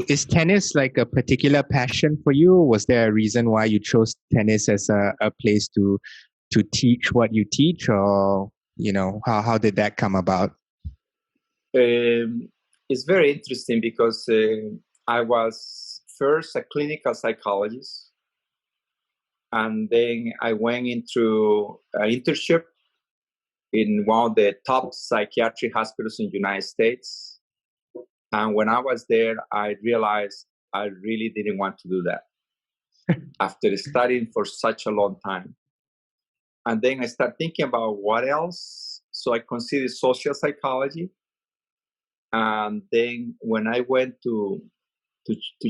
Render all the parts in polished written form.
is tennis like a particular passion for you? Was there a reason why you chose tennis as a place to teach what you teach, or how did that come about? It's very interesting because I was first a clinical psychologist, and then I went into an internship in one of the top psychiatric hospitals in the United States. And when I was there, I realized I really didn't want to do that after studying for such a long time. And then I started thinking about what else. So I considered social psychology. And then when I went to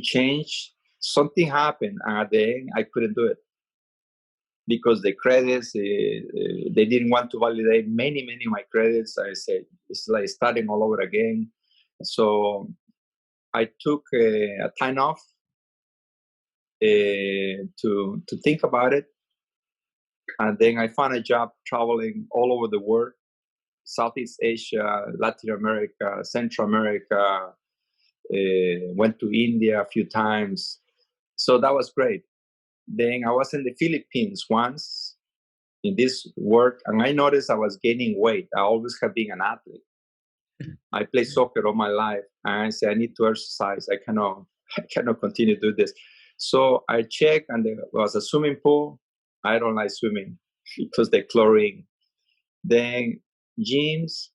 change, something happened, and at the end I couldn't do it because the credits they didn't want to validate many of my credits. I said it's like starting all over again. So I took a time off to think about it, and then I found a job traveling all over the world. Southeast Asia, Latin America, Central America, went to India a few times. So that was great. Then I was in the Philippines once in this work, and I noticed I was gaining weight. I always have been an athlete. I played soccer all my life, and I said, I need to exercise. I cannot continue to do this. So I checked, and there was a swimming pool. I don't like swimming because the chlorine. Then gyms,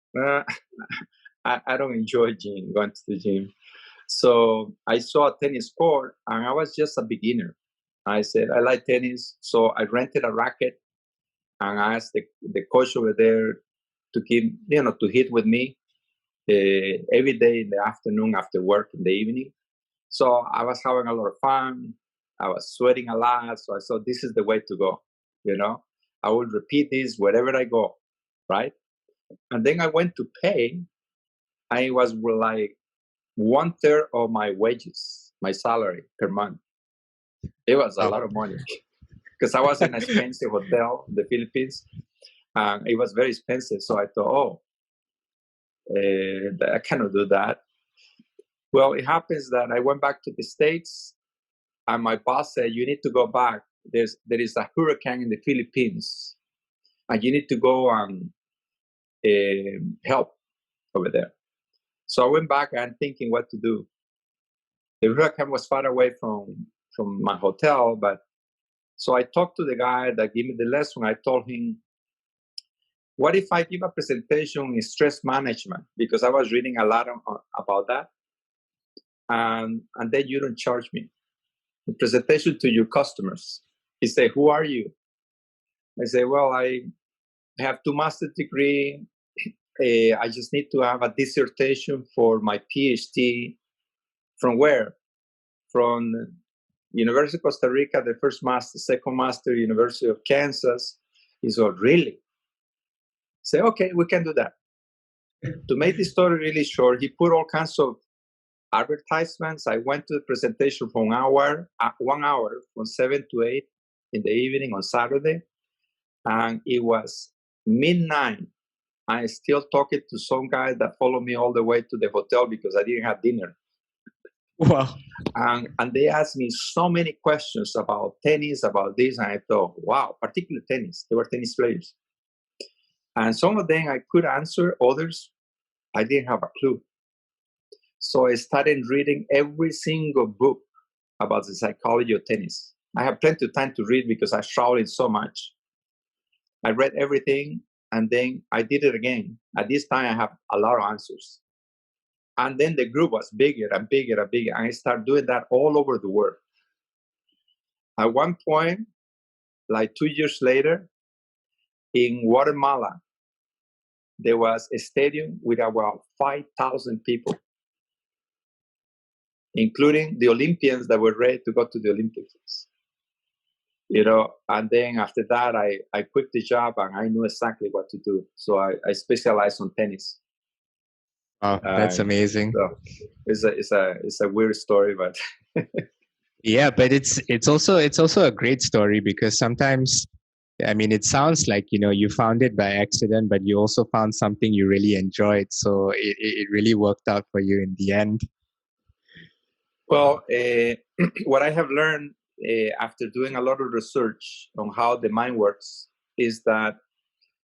I don't enjoy going to the gym. So I saw a tennis court, and I was just a beginner. I said, I like tennis. So I rented a racket, and I asked the coach over there to hit with me every day in the afternoon after work in the evening. So I was having a lot of fun. I was sweating a lot. So I thought, this is the way to go. I will repeat this wherever I go, right? And then I went to pay. I was like 1/3 of my wages, my salary per month. It was a lot of money because I was in an expensive hotel in the Philippines, and it was very expensive. So I thought, I cannot do that. Well, it happens that I went back to the States, and my boss said, you need to go back. There is a hurricane in the Philippines, and you need to go and help over there. So I went back and thinking what to do. The hurricane was far away from my hotel, but so I talked to the guy that gave me the lesson. I told him, what if I give a presentation in stress management? Because I was reading a lot about that. And then you don't charge me. The presentation to your customers. He said, who are you? I say, well, I have 2 master's degrees. I just need to have a dissertation for my PhD. From where? From University of Costa Rica, the first master, second master, University of Kansas. He said, really? Say, okay, we can do that. To make the story really short, he put all kinds of advertisements. I went to the presentation for 1 hour, from 7 to 8 in the evening on Saturday. And it was midnight. I still talking to some guy that followed me all the way to the hotel because I didn't have dinner. Wow. And they asked me so many questions about tennis, about this. And I thought, wow, particularly tennis. They were tennis players. And some of them I could answer, others I didn't have a clue. So I started reading every single book about the psychology of tennis. I have plenty of time to read because I traveled so much. I read everything, and then I did it again. At this time, I have a lot of answers. And then the group was bigger and bigger and bigger. And I started doing that all over the world. At one point, like 2 years later, in Guatemala, there was a stadium with about 5,000 people, including the Olympians that were ready to go to the Olympics. And then after that, I quit the job, and I knew exactly what to do. So I specialized on tennis. Oh, that's amazing. So it's a weird story, but yeah, but it's also a great story because sometimes, I mean, it sounds like you found it by accident, but you also found something you really enjoyed. So it really worked out for you in the end. Well, what I have learned after doing a lot of research on how the mind works is that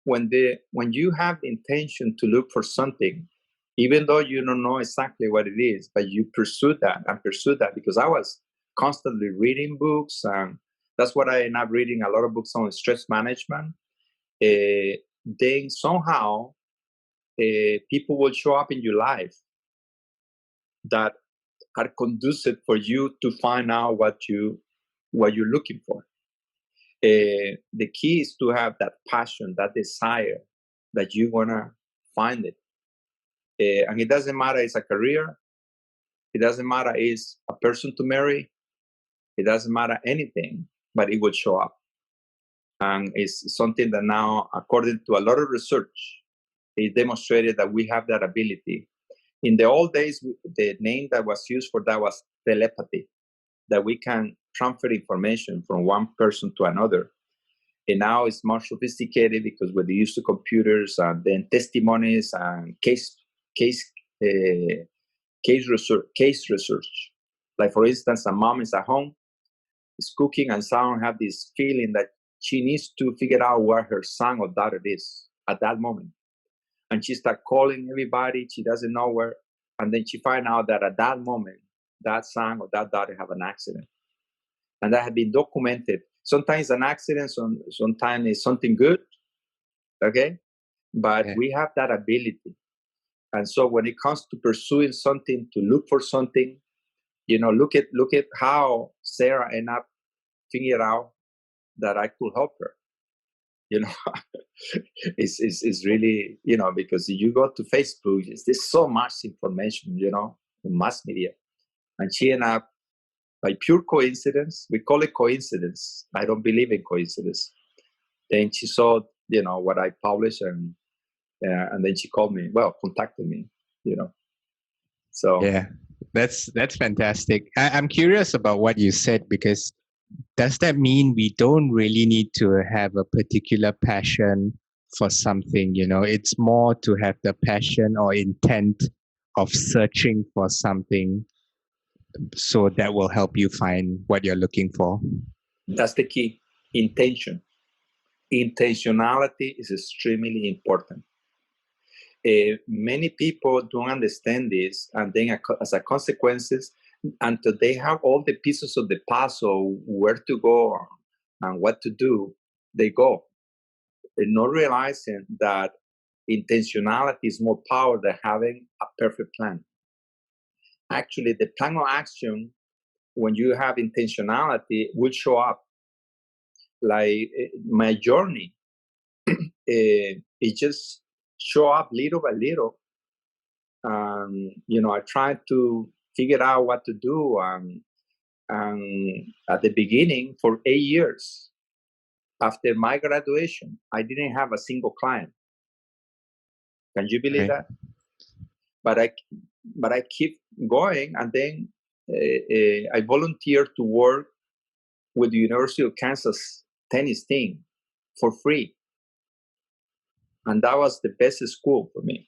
when you have the intention to look for something, even though you don't know exactly what it is, but you pursue that and pursue that, because I was constantly reading books, and that's what I end up reading a lot of books on stress management. Then somehow people will show up in your life that are conducive for you to find out what you're looking for. The key is to have that passion, that desire that you're gonna find it. And it doesn't matter it's a career, it doesn't matter it's a person to marry, it doesn't matter anything, but it will show up. And it's something that now, according to a lot of research, it demonstrated that we have that ability. In the old days, the name that was used for that was telepathy, that we can transfer information from one person to another. And now it's more sophisticated because with the use of computers and then testimonies and case research. Like for instance, a mom is at home, is cooking, and someone have this feeling that she needs to figure out where her son or daughter is at that moment. And she start calling everybody, she doesn't know where, and then she find out that at that moment, that son or that daughter have an accident. And that had been documented. Sometimes an accident, sometimes it's something good, okay? But we have that ability. And so when it comes to pursuing something, to look for something, look at how Sarah ended up figuring out that I could help her. It's really, because you go to Facebook, there's so much information, mass media. And she ended up, by pure coincidence, we call it coincidence. I don't believe in coincidence. Then she saw, what I published, and then she called me, contacted me, So yeah, that's fantastic. I'm curious about what you said, because does that mean we don't really need to have a particular passion for something? It's more to have the passion or intent of searching for something, so that will help you find what you're looking for. That's the key. Intention. Intentionality is extremely important. Many people don't understand this, and then as a consequences, until they have all the pieces of the puzzle, where to go and what to do, they go. And not realizing that intentionality is more power than having a perfect plan. Actually, the plan of action, when you have intentionality, will show up. Like my journey, it just show up little by little. I tried to figure out what to do. And at the beginning, for 8 years, after my graduation, I didn't have a single client. Can you believe that? But I keep going, and then I volunteered to work with the University of Kansas tennis team for free. And that was the best school for me,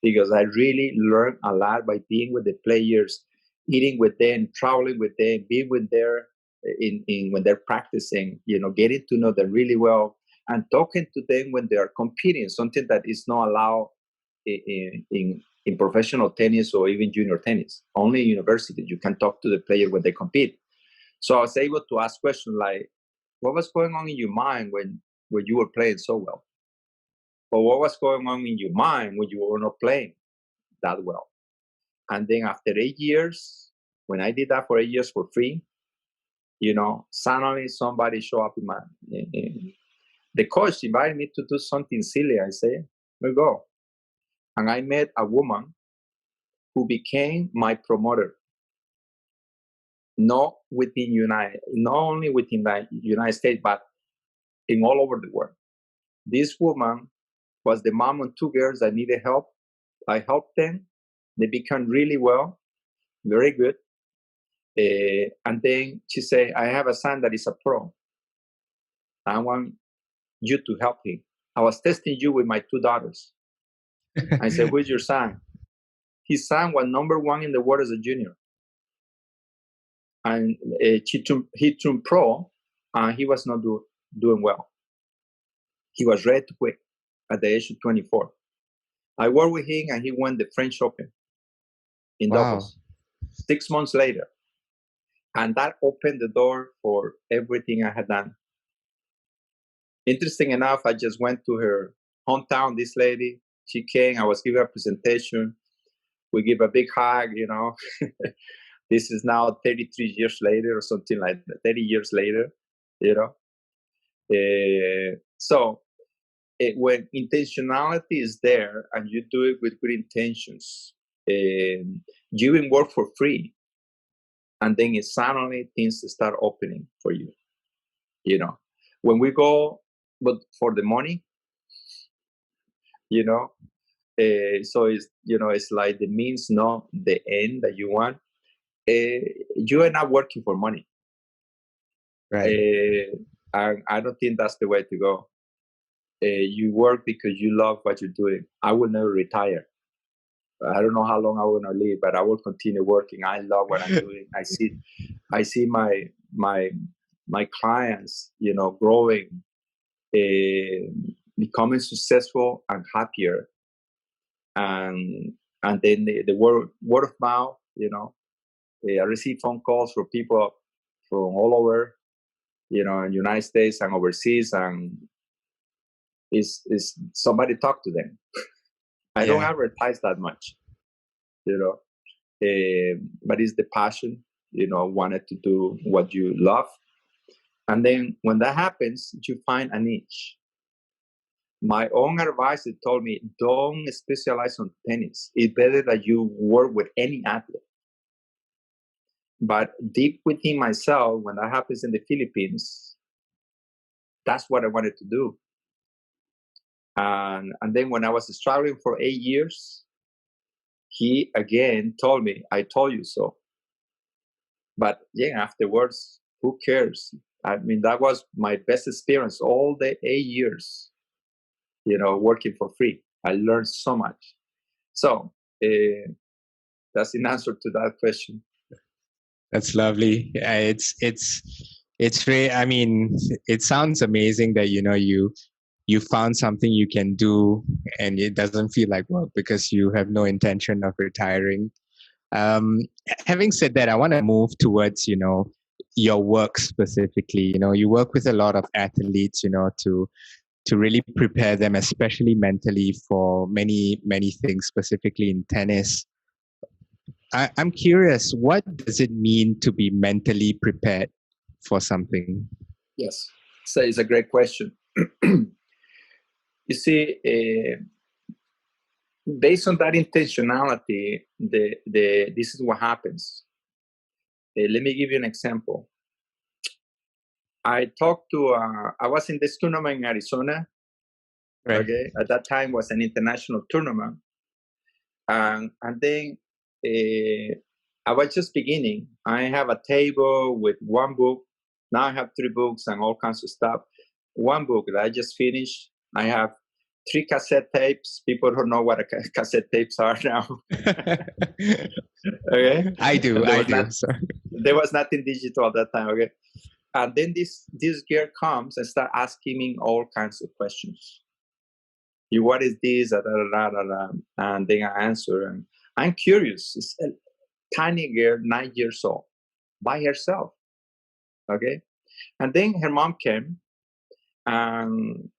because I really learned a lot by being with the players, eating with them, traveling with them, being with them when they're practicing, getting to know them really well, and talking to them when they are competing, something that is not allowed in professional tennis or even junior tennis. Only in university, you can talk to the player when they compete. So I was able to ask questions like, what was going on in your mind when you were playing so well? Or what was going on in your mind when you were not playing that well? And then after 8 years, when I did that for 8 years for free, suddenly somebody show up the coach invited me to do something silly. I say, we'll go. And I met a woman who became my promoter. Not only within the United States, but in all over the world. This woman was the mom of 2 girls that needed help. I helped them. They became really well, very good. And then she said, I have a son that is a pro. I want you to help him. I was testing you with my 2 daughters. I said, who's your son? His son was #1 in the world as a junior. and he turned pro, and he was not doing well. He was ready to quit at the age of 24. I worked with him, and he won the French Open in doubles 6 months later. And that opened the door for everything I had done. Interesting enough, I just went to her hometown, this lady. She came, I was giving a presentation. We give a big hug, you know. This is now 33 years later or something like that, 30 years later, you know. When intentionality is there and you do it with good intentions, you even work for free, and then suddenly things start opening for you. You know, when we go, but for the money, you know, so it's like the means, not the end that you want. You are not working for money, Right. and I don't think that's the way to go. You work because you love what you're doing. I will never retire. I don't know how long I will not live, but I will continue working. I love what I'm doing. I see my clients, you know, growing, becoming successful and happier, and then the word of mouth, you know. I receive phone calls from people from all over, you know, in the United States and overseas, and is somebody talk to them. I don't advertise that much, you know, but it's the passion, you know, wanted to do what you love. And then when that happens, you find a niche. My own advisor told me, don't specialize on tennis. It's better that you work with any athlete. But deep within myself, when that happens in the Philippines, that's what I wanted to do. And then when I was struggling for 8 years, he again told me, I told you so. But yeah, afterwards, who cares? I mean, that was my best experience all the 8 years, you know, working for free. I learned so much. So that's an answer to that question. That's lovely. It's very, I mean, it sounds amazing that, you know, you found something you can do and it doesn't feel like work because you have no intention of retiring. Having said that, I want to move towards, you know, your work specifically. You know, you work with a lot of athletes, you know, to really prepare them, especially mentally, for many things, specifically in tennis. I'm curious, what does it mean to be mentally prepared for something? Yes, so it's a great question. You see, based on that intentionality, this is what happens. Let me give you an example. I talked to, I was in this tournament in Arizona. Right. Okay, at that time was an international tournament, and then I was just beginning. I have a table with one book. Now I have 3 books and all kinds of stuff. One book that I just finished. I have 3 cassette tapes. People don't know what cassette tapes are now. Okay, I do. There was nothing digital at that time. Okay, and then this girl comes and start asking me all kinds of questions. What is this? And then I answer, and I'm curious. It's a tiny girl, 9 years old, by herself. Okay, and then her mom came, and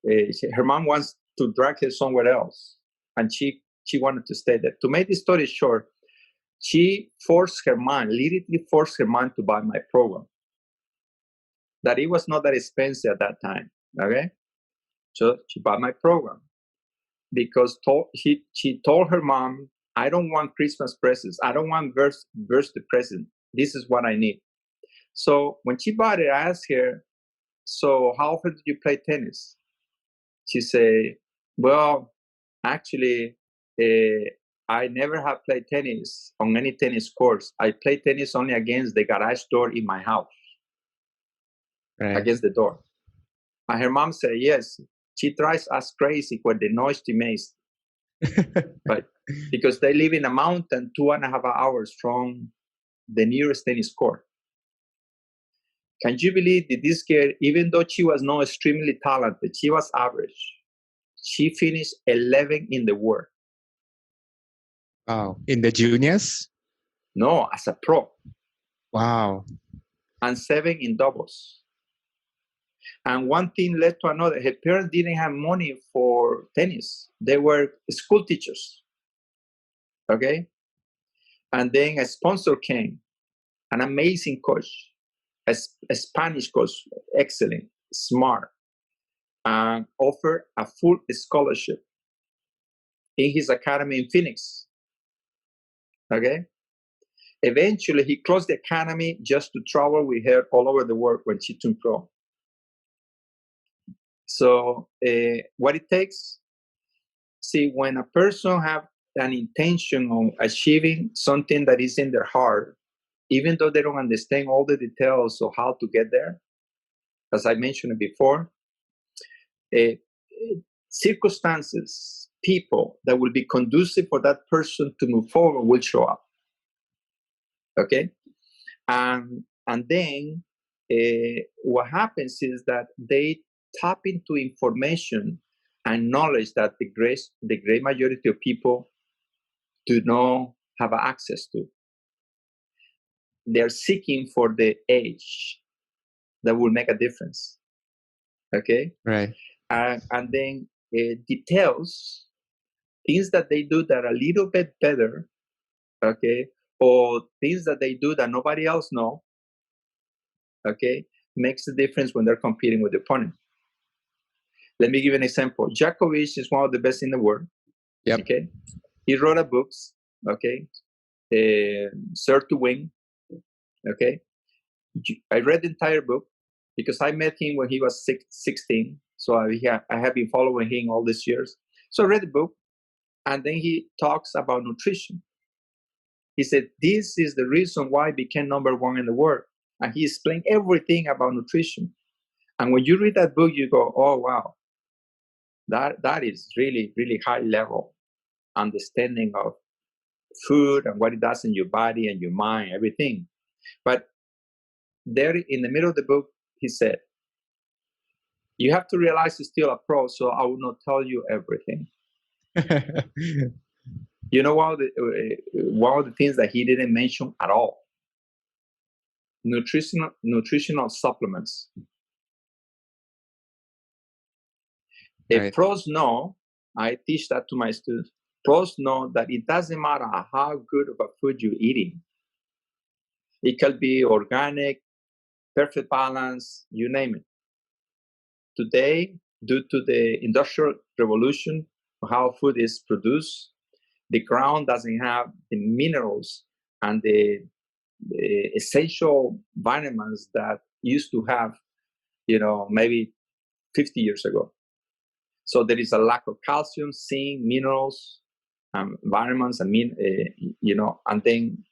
her mom wants to drag her somewhere else, and she wanted to stay there. To make the story short, she literally forced her mom to buy my program. That it was not that expensive at that time. Okay, so she bought my program. Because she told her mom, I don't want Christmas presents. I don't want birthday present. This is what I need. So when she bought it, I asked her, so how often do you play tennis? She said, well, actually, I never have played tennis on any tennis courts. I play tennis only against the garage door in my house, against the door. And her mom said, yes, she drives us crazy with the noise she makes. But because they live in a mountain 2.5 hours from the nearest tennis court. Can you believe that this girl, even though she was not extremely talented, she was average. She finished 11 in the world. Wow. In the juniors? No, as a pro. Wow. And 7 in doubles. And one thing led to another. Her parents didn't have money for tennis. They were school teachers. Okay? And then a sponsor came, an amazing coach, a Spanish coach, excellent, smart, and offered a full scholarship in his academy in Phoenix. Okay? Eventually, he closed the academy just to travel with her all over the world when she turned pro. So what it takes, see, when a person have an intention of achieving something that is in their heart, even though they don't understand all the details of how to get there, as I mentioned before, circumstances, people that will be conducive for that person to move forward will show up. Okay? And then what happens is that they tap into information and knowledge that the great majority of people do not have access to. They're seeking for the edge that will make a difference. Okay? Right. And then details, things that they do that are a little bit better, okay, or things that they do that nobody else know, okay, makes a difference when they're competing with the opponent. Let me give you an example. Djokovic is one of the best in the world. Yep. Okay, he wrote a book. Okay, Serve to Win. Okay, I read the entire book because I met him when he was 16. So I have been following him all these years. So I read the book, and then he talks about nutrition. He said, this is the reason why I became #1 in the world. And he explained everything about nutrition. And when you read that book, you go, oh, wow, that is really, really high level understanding of food and what it does in your body and your mind, everything. But there in the middle of the book, he said, you have to realize you're still a pro, so I will not tell you everything. You know one of the things that he didn't mention at all? Nutritional supplements. Right. Pros know, I teach that to my students, pros know that it doesn't matter how good of a food you're eating. It can be organic, perfect balance, you name it. Today, due to the industrial revolution, how food is produced, the ground doesn't have the minerals and the essential vitamins that used to have, maybe 50 years ago. So there is a lack of calcium, zinc, minerals, vitamins, and and then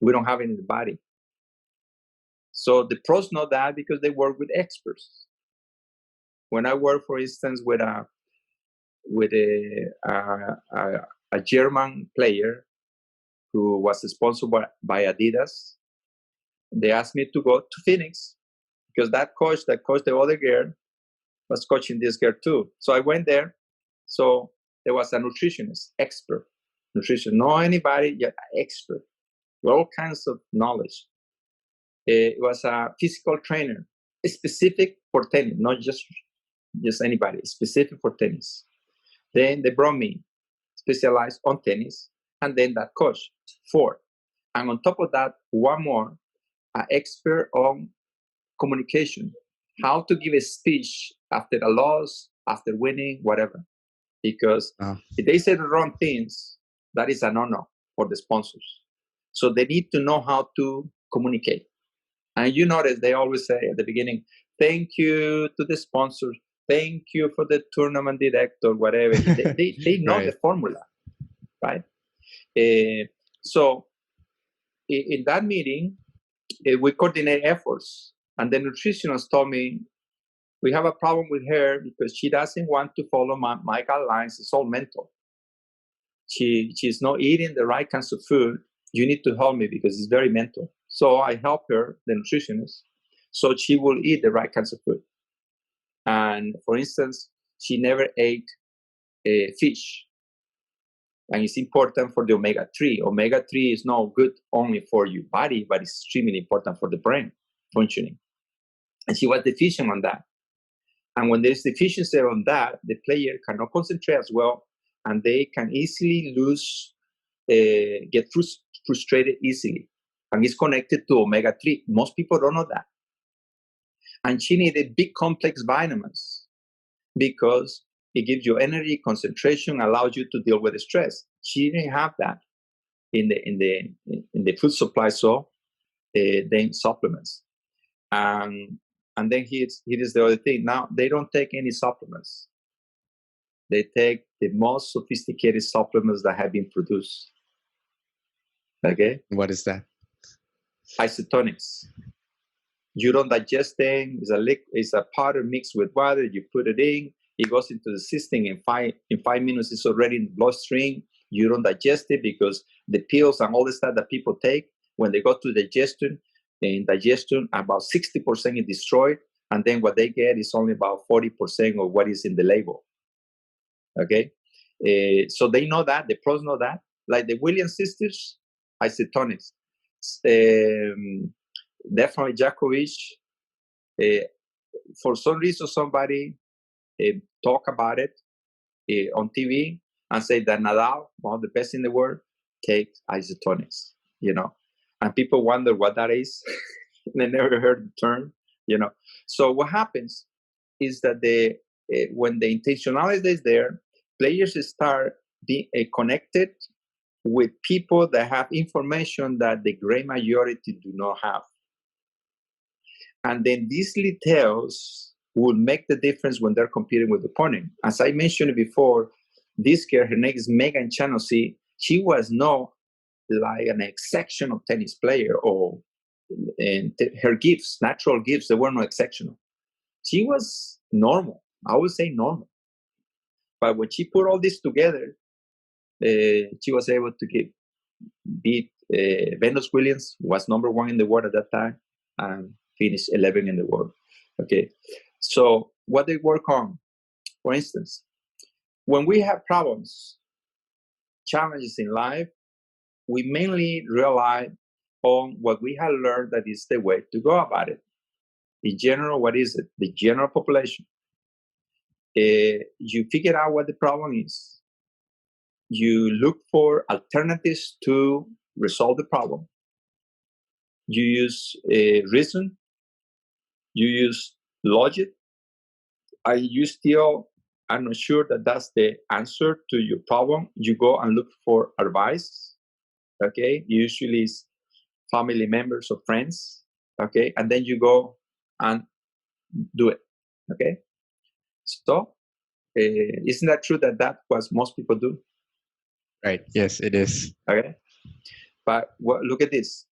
we don't have it in the body. So the pros know that because they work with experts. When I work, for instance, with a German player who was sponsored by Adidas, they asked me to go to Phoenix because that coach that coached the other girl was coaching this girl too. So I went there. So there was a nutritionist, expert, nutrition, not anybody, yet expert, with all kinds of knowledge. It was a physical trainer, specific for tennis, not just anybody, specific for tennis. Then they brought me, specialized on tennis, and then that coach, 4. And on top of that, one more, an expert on communication, how to give a speech after a loss, after winning, whatever. Because if they say the wrong things, that is a no-no for the sponsors. So they need to know how to communicate. And you notice they always say at the beginning, thank you to the sponsors, thank you for the tournament director, whatever. They know Right. the formula, right? So in that meeting, we coordinate efforts. And the nutritionist told me, we have a problem with her because she doesn't want to follow my guidelines. It's all mental. She's not eating the right kinds of food. You need to help me because it's very mental. So I help her, the nutritionist, So she will eat the right kinds of food. And for instance, she never ate fish. And it's important for the omega-3. Omega-3 is not good only for your body, but it's extremely important for the brain functioning. And she was deficient on that. And when there's deficiency on that, the player cannot concentrate as well, and they can easily lose, get frustrated easily. And it's connected to omega-3. Most people don't know that. And she needed big complex vitamins because it gives you energy, concentration, allows you to deal with the stress. She didn't have that in the food supply, so then supplements. And then here is the other thing. Now they don't take any supplements. They take the most sophisticated supplements that have been produced. Okay? What is that? Isotonics. You don't digest them. It's a powder mixed with water. You put it in. It goes into the system. In 5 minutes, it's already in the bloodstream. You don't digest it because the pills and all the stuff that people take, when they go to digestion, in digestion, about 60% is destroyed. And then what they get is only about 40% of what is in the label. Okay? So they know that. The pros know that. Like the Williams sisters, isotonics. Definitely Djokovic. For some reason, somebody talk about it on TV and say that Nadal, one of the best in the world, takes isotonics, and people wonder what that is. They never heard the term, So what happens is that when the intentionality is there, players start being connected with people that have information that the great majority do not have. And then these details will make the difference when they're competing with the opponent. As I mentioned before, this girl, her name is Megan Chanosy. She was not like an exceptional tennis player, and her gifts, natural gifts, they were not exceptional. She was normal. I would say normal. But when she put all this together, she was able to beat Venus Williams, who was number 1 in the world at that time, and finished 11 in the world. Okay, so what they work on, for instance, when we have problems, challenges in life, we mainly rely on what we have learned that is the way to go about it. In general, what is it? The general population. You figure out what the problem is. You look for alternatives to resolve the problem. You use reason. You use logic. I'm not sure that that's the answer to your problem. You go and look for advice. Okay, usually it's family members or friends. Okay, and then you go and do it. Okay, so isn't that true that that's what most people do? Right. Yes, it is. Okay, but look at this.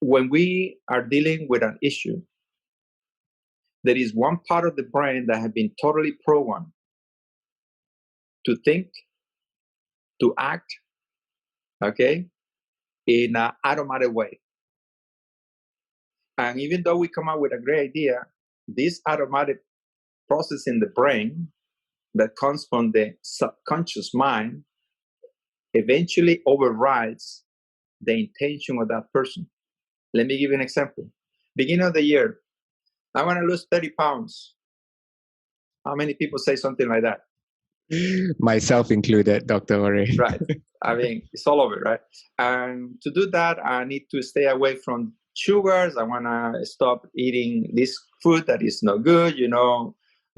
When we are dealing with an issue, there is one part of the brain that has been totally programmed to think, to act, okay, in an automatic way. And even though we come up with a great idea, this automatic process in the brain that comes from the subconscious mind eventually overrides the intention of that person. Let me give you an example. Beginning of the year, I want to lose 30 pounds. How many people say something like that? Myself included, Dr. Jorge. Right. I mean, it's all over, right? And to do that, I need to stay away from sugars. I want to stop eating this food that is not good,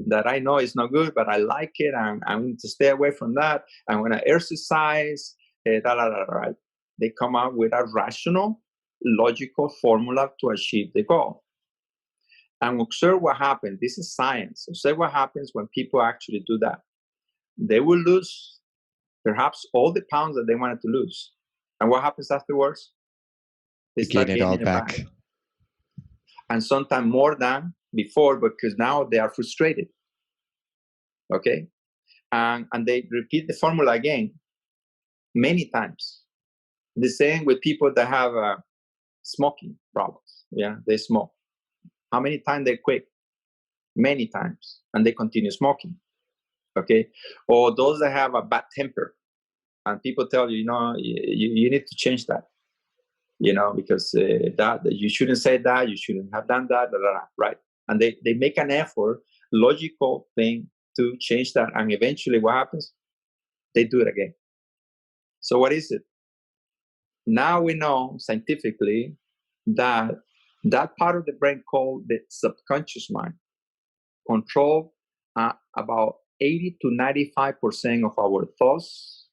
that I know is not good, but I like it. And I need to stay away from that. I want to exercise, right? They come up with a rational, logical formula to achieve the goal. And observe what happens. This is science. Observe what happens when people actually do that. They will lose perhaps all the pounds that they wanted to lose. And what happens afterwards? They start Gain it all back. And sometimes more than before, because now they are frustrated. Okay? And they repeat the formula again many times. The same with people that have smoking problems. Yeah, they smoke. How many times they quit? Many times, and they continue smoking. Okay, or those that have a bad temper, and people tell you, you need to change that. Because that you shouldn't say that, you shouldn't have done that, right? And they make an effort, logical thing to change that, and eventually what happens? They do it again. So what is it? Now we know scientifically that that part of the brain called the subconscious mind control about 80 to 95% of our thoughts,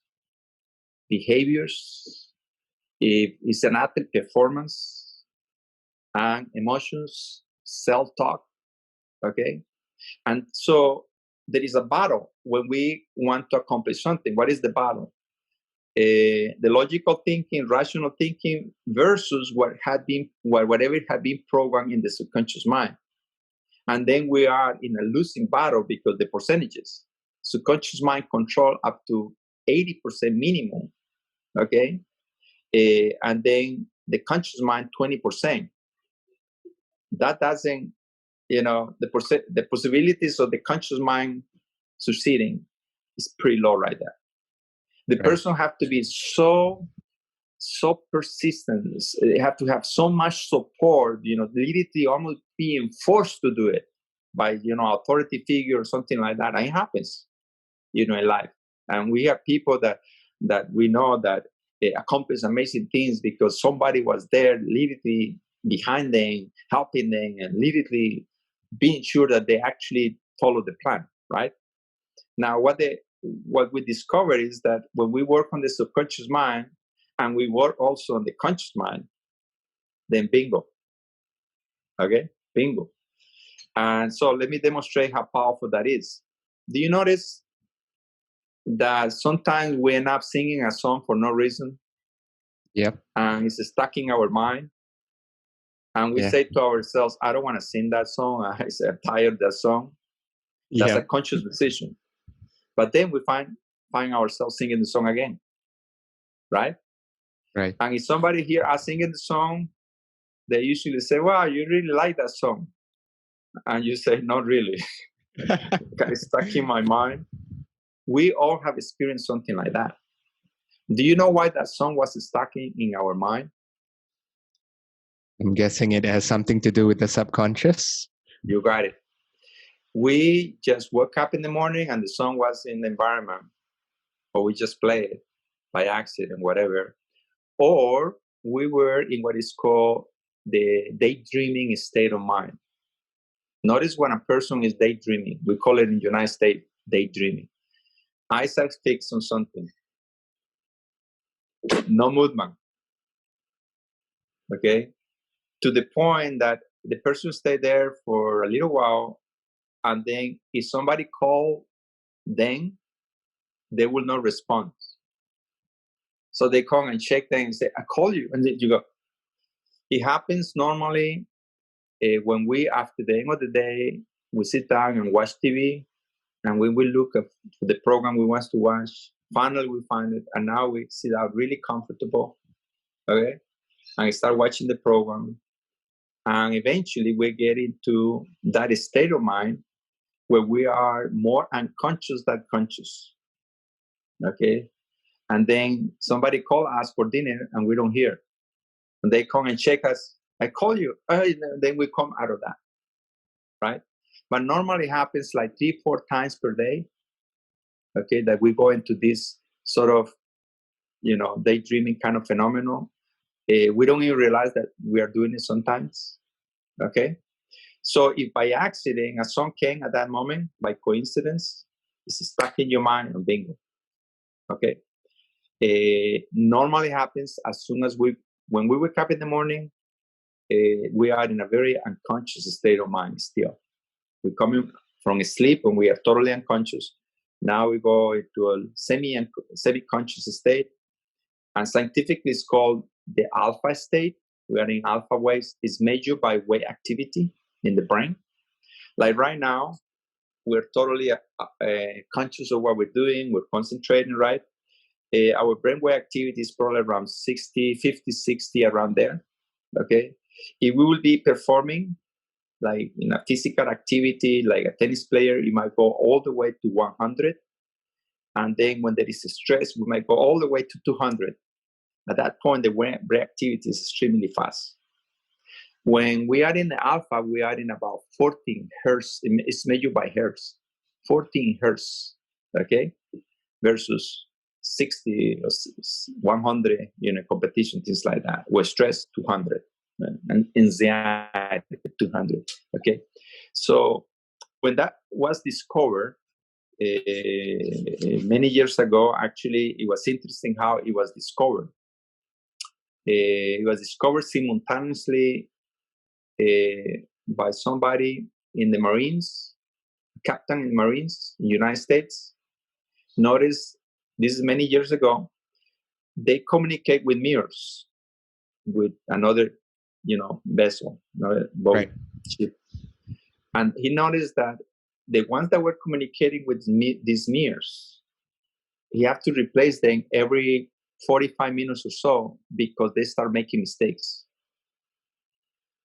behaviors, if it's an athlete performance, and emotions, self-talk, okay? And so there is a battle when we want to accomplish something. What is the battle? The logical thinking, rational thinking versus whatever had been programmed in the subconscious mind. And then we are in a losing battle because the percentages, subconscious mind control up to 80% minimum, okay? And then the conscious mind 20%. That doesn't, the possibilities of the conscious mind succeeding is pretty low right there. The person have to be so persistent. They have to have so much support, literally almost being forced to do it by, authority figure or something like that. And it happens, in life. And we have people that we know that they accomplish amazing things because somebody was there literally behind them, helping them, and literally being sure that they actually follow the plan, right? Now, what we discover is that when we work on the subconscious mind and we work also on the conscious mind, then bingo. Okay, bingo. And so let me demonstrate how powerful that is. Do you notice that sometimes we end up singing a song for no reason? Yep. And it's stuck in our mind. And we say to ourselves, I don't want to sing that song. I'm tired of that song. That's a conscious decision. But then we find ourselves singing the song again. Right? Right. And if somebody hear us singing the song, they usually say, wow, you really like that song. And you say, not really. It's stuck in my mind. We all have experienced something like that. Do you know why that song was stuck in our mind? I'm guessing it has something to do with the subconscious. You got it. We just woke up in the morning and the song was in the environment, or we just played it by accident, whatever. Or we were in what is called the daydreaming state of mind. Notice when a person is daydreaming, we call it in the United States daydreaming. Eyes are fixed on something. No movement. Okay? To the point that the person stay there for a little while, and then if somebody call them, they will not respond. So they come and check them and say, I call you. And then you go. It happens normally when we, after the end of the day, we sit down and watch TV, and when we look at the program we want to watch, finally we find it, and now we sit down really comfortable, okay, and start watching the program, and eventually we get into that state of mind where we are more unconscious than conscious, okay, and then somebody call us for dinner and we don't hear, and they come and check us. I call you, then we come out of that, right? But normally happens like 3-4 times per day, okay, that we go into this sort of, daydreaming kind of phenomenon. We don't even realize that we are doing it sometimes, okay? So if by accident a song came at that moment, by coincidence, it's stuck in your mind and bingo, okay? Normally happens as soon as when we wake up in the morning, we are in a very unconscious state of mind still. We're coming from sleep when we are totally unconscious. Now we go into a semi-conscious state. And scientifically, it's called the alpha state. We are in alpha waves. It's measured by wave activity in the brain. Like right now, we're totally conscious of what we're doing. We're concentrating, right? Our brainwave activity is probably around 50, 60, around there. Okay, if we will be performing like in a physical activity, like a tennis player, you might go all the way to 100, and then when there is a stress, we might go all the way to 200. At that point, the reactivity is extremely fast. When we are in the alpha, we are in about 14 hertz. It's measured by hertz, 14 hertz, okay, versus 60 or 100, competition, things like that. We're stressed 200 and anxiety 200, okay. So when that was discovered many years ago, actually, it was interesting how it was discovered. It was discovered simultaneously by somebody in the Marines, captain in the Marines in the United States. Notice, this is many years ago, they communicate with mirrors, with another, vessel, another boat, right, ship. And he noticed that the ones that were communicating with these mirrors, he have to replace them every 45 minutes or so because they start making mistakes.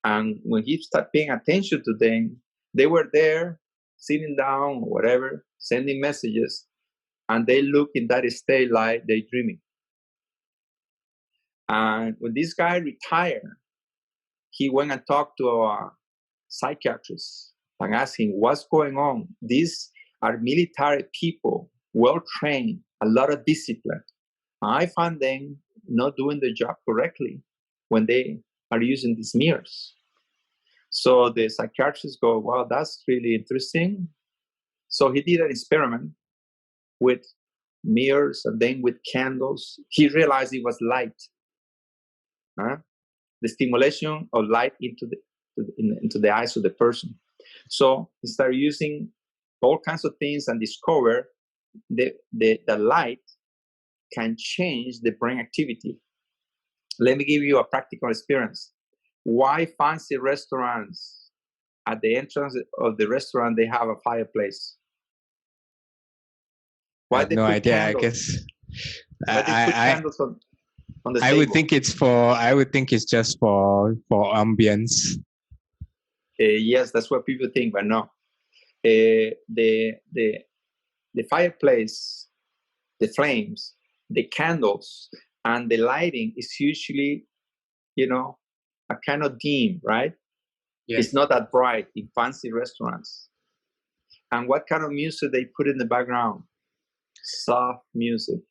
And when he started paying attention to them, they were there, sitting down or whatever, sending messages, and they look in that state like they're dreaming. And when this guy retired, he went and talked to a psychiatrist and asked him, what's going on? These are military people, well-trained, a lot of discipline. I found them not doing the job correctly when they are using these mirrors. So the psychiatrists go, wow, that's really interesting. So he did an experiment with mirrors and then with candles. He realized it was light, the stimulation of light into the eyes of the person. So he started using all kinds of things and discovered the light can change the brain activity. Let me give you a practical experience. Why fancy restaurants, at the entrance of the restaurant, they have a fireplace? I Why have they no put idea. candles? I guess Why they put I candles on the I table? would think it's just for ambience. Yes, that's what people think, but no. The fireplace, the flames, the candles, and the lighting is usually, a kind of dim, right? Yes. It's not that bright in fancy restaurants. And what kind of music they put in the background? Soft music.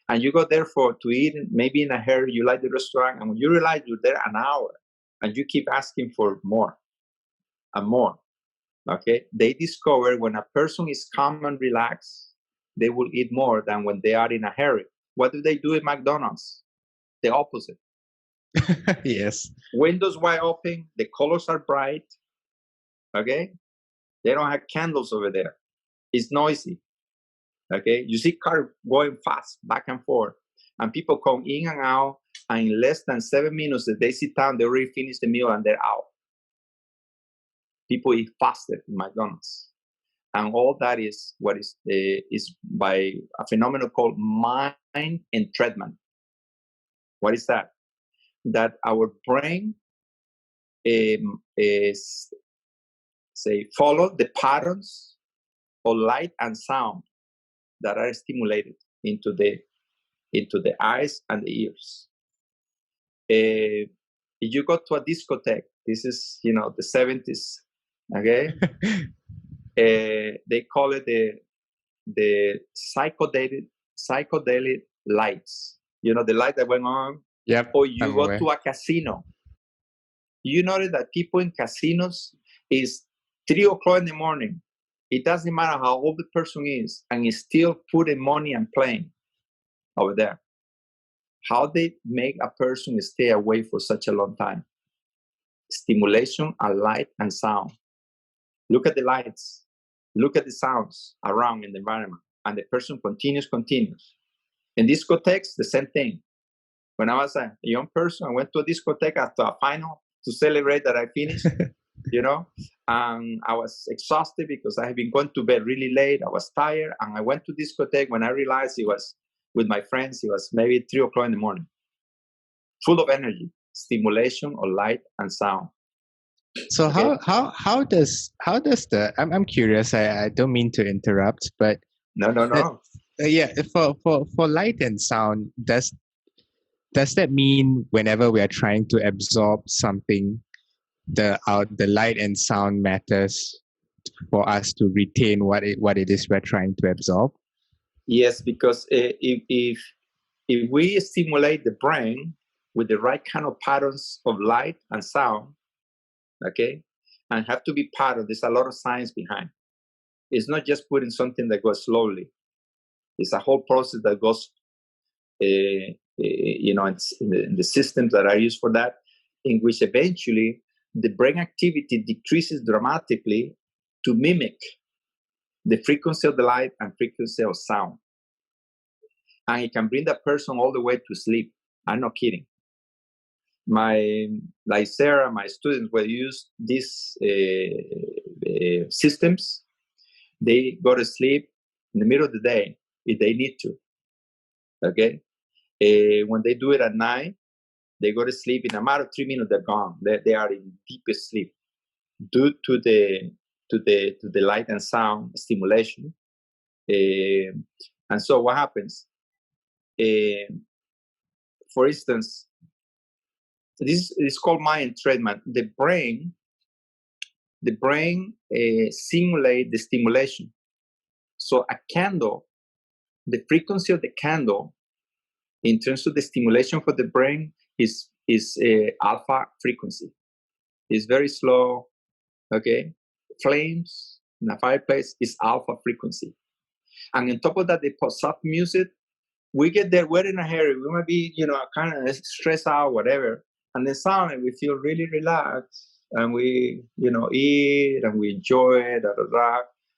And you go there to eat, maybe in a hurry, you like the restaurant, and when you realize you're there an hour, and you keep asking for more and more, okay? They discover when a person is calm and relaxed, they will eat more than when they are in a hurry. What do they do at McDonald's? The opposite. Yes. Windows wide open, the colors are bright, okay? They don't have candles over there. It's noisy, okay? You see cars going fast, back and forth, and people come in and out, and in less than 7 minutes, if they sit down, they already finish the meal and they're out. People eat faster in McDonald's. And all that is what is by a phenomenon called mind entrainment. What is that? That our brain is, follow the patterns of light and sound that are stimulated into the eyes and the ears. If you go to a discotheque, this is the 70s, okay? They call it the psychedelic lights. The light that went on. Yep. Or you I'm go aware. to a casino. You notice that people in casinos is 3 o'clock in the morning. It doesn't matter how old the person is, and is still putting money and playing over there. How they make a person stay away for such a long time? Stimulation and light and sound. Look at the lights. Look at the sounds around in the environment. And the person continues. In discotheques, the same thing. When I was a young person, I went to a discotheque after a final to celebrate that I finished, and I was exhausted because I had been going to bed really late. I was tired, and I went to discotheque when I realized it was with my friends. It was maybe 3 o'clock in the morning, full of energy. stimulation of light and sound. So Okay? how does the I'm curious. I don't mean to interrupt, but No. yeah, for light and sound, does that mean whenever we are trying to absorb something, the light and sound matters for us to retain what it is we're trying to absorb? Yes, because if we stimulate the brain with the right kind of patterns of light and sound, okay, and have to be part of, there's a lot of science behind. It's not just putting something that goes slowly. It's a whole process that goes, it's in the systems that are used for that, in which eventually the brain activity decreases dramatically to mimic the frequency of the light and frequency of sound. And it can bring that person all the way to sleep. I'm not kidding. Like Sarah, my students will use these systems. They go to sleep in the middle of the day if they need to. Okay? When they do it at night, they go to sleep in a matter of 3 minutes. They're gone. They are in deepest sleep due to the light and sound stimulation. And so what happens? For instance, this is called mind entrainment. The brain simulates the stimulation. So a candle, the frequency of the candle, in terms of the stimulation for the brain, is alpha frequency. It's very slow. Okay, flames in a fireplace is alpha frequency, and on top of that, they put soft music. We get there, we're in a hurry. We might be, kind of stressed out, whatever. And then suddenly we feel really relaxed, and we, eat and we enjoy it,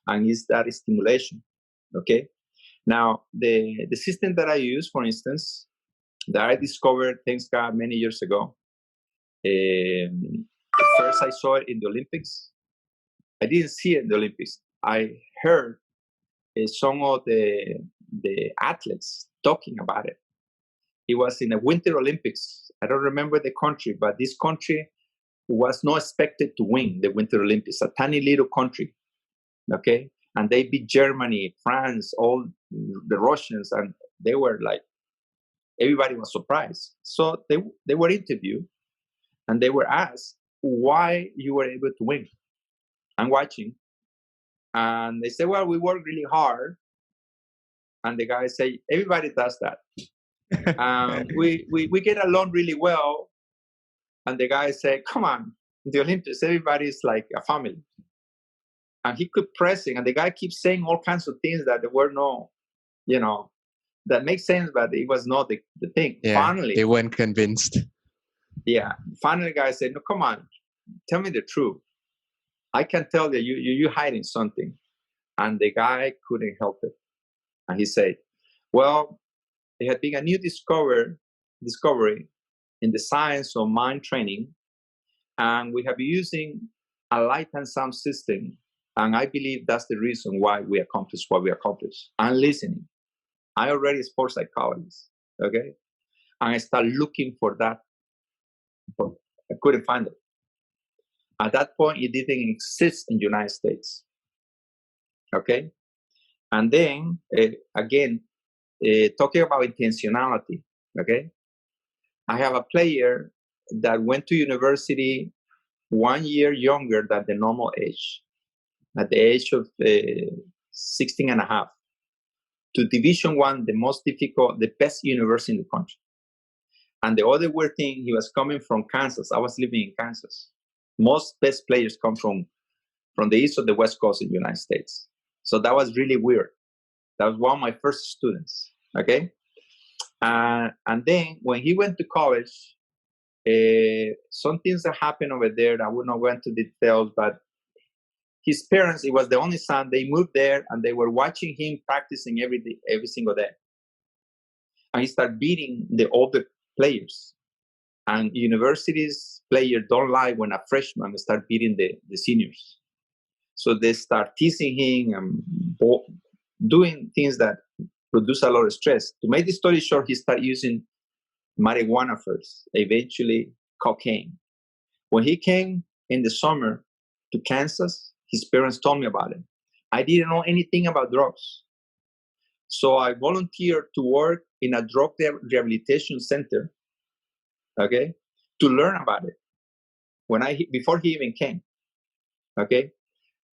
and it's that stimulation. Okay. Now, the system that I use, for instance, that I discovered, thanks God, many years ago. First, I saw it in the Olympics. I didn't see it in the Olympics. I heard some of the athletes talking about it. It was in the Winter Olympics. I don't remember the country, but this country was not expected to win the Winter Olympics. A tiny little country, okay? And they beat Germany, France, all the Russians, and they were like, everybody was surprised. So they were interviewed, and they were asked why you were able to win. I'm watching, and they said, well, we worked really hard. And the guy say, everybody does that. We get along really well. And the guy said, come on, in the Olympics, everybody's like a family. And he kept pressing, and the guy keeps saying all kinds of things that there were no, that makes sense, but it was not the thing. Yeah, finally, they weren't convinced. Yeah. Finally, the guy said, no, come on, tell me the truth. I can tell that you're hiding something. And the guy couldn't help it. And he said, well, there had been a new discovery in the science of mind training. And we have been using a light and sound system. And I believe that's the reason why we accomplished what we accomplished. I'm listening. I already sports psychologist, okay? And I started looking for that. I couldn't find it. At that point, it didn't exist in the United States, okay? And then, again, talking about intentionality, okay? I have a player that went to university 1 year younger than the normal age, at the age of 16 and a half, to Division I, the most difficult, the best university in the country. And the other weird thing, he was coming from Kansas. I was living in Kansas. Most best players come from the east or the west coast in the United States. So that was really weird. That was one of my first students, okay? And then when he went to college, some things that happened over there that I would not go into details, but his parents, it was the only son, they moved there and they were watching him practicing every single day. And he started beating the older players. And universities players don't like when a freshman start beating the seniors. So they start teasing him and doing things that produce a lot of stress. To make the story short, he started using marijuana first. Eventually, cocaine. When he came in the summer to Kansas, his parents told me about it. I didn't know anything about drugs. So I volunteered to work in a drug rehabilitation center, okay, to learn about it before he even came, okay.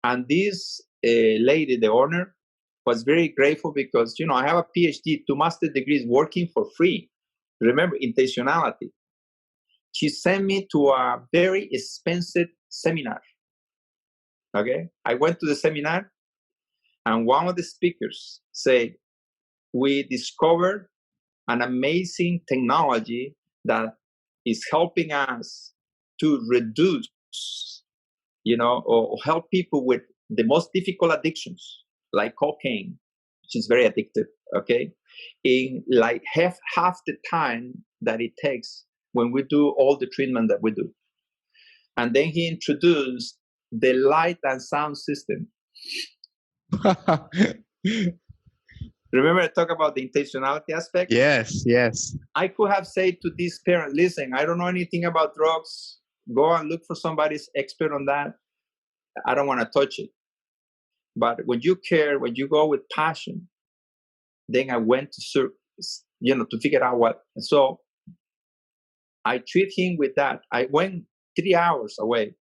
And this lady, the owner, was very grateful because, I have a PhD, 2 master's degrees, working for free. Remember, intentionality. She sent me to a very expensive seminar, okay. I went to the seminar, and one of the speakers said, we discovered an amazing technology that is helping us to reduce, or help people with the most difficult addictions, like cocaine, which is very addictive, okay, in like half the time that it takes when we do all the treatment that we do. And then he introduced the light and sound system. Remember I talked about the intentionality aspect? Yes, yes. I could have said to this parent, listen, I don't know anything about drugs. Go and look for somebody's expert on that. I don't want to touch it. But when you care, when you go with passion, then I went to to figure out what. So I treat him with that. I went 3 hours away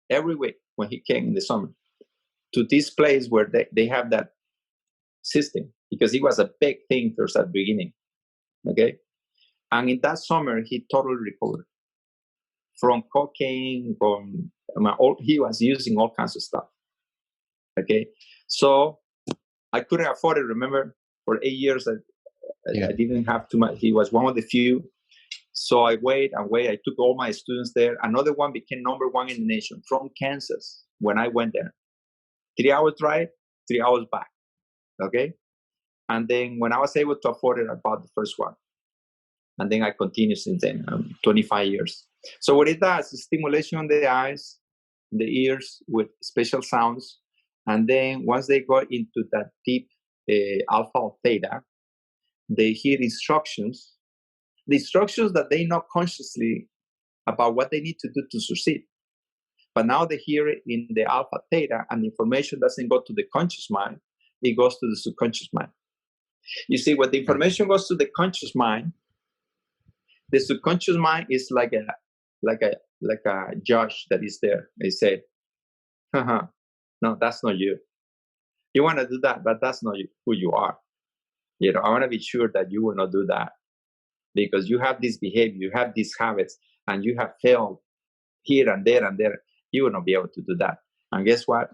every week when he came in the summer to this place where they have that system, because it was a big thing first at the beginning. Okay. And in that summer, he totally recovered from cocaine, he was using all kinds of stuff. Okay. So I couldn't afford it. Remember, for 8 years, I didn't have too much. He was one of the few. So I wait. I took all my students there. Another one became #1 in the nation from Kansas when I went there. 3 hours drive, 3 hours back. Okay. And then when I was able to afford it, I bought the first one. And then I continued since then, 25 years. So what it does is stimulation on the eyes, the ears with special sounds. And then once they go into that deep alpha or theta, they hear instructions, the instructions that they know consciously about what they need to do to succeed. But now they hear it in the alpha theta, and the information doesn't go to the conscious mind, it goes to the subconscious mind. You see, when the information goes to the conscious mind, the subconscious mind is like a judge that is there. They say, no, that's not you. You want to do that, but that's not who you are. I want to be sure that you will not do that, because you have this behavior, you have these habits, and you have failed here and there and there. You will not be able to do that. And guess what?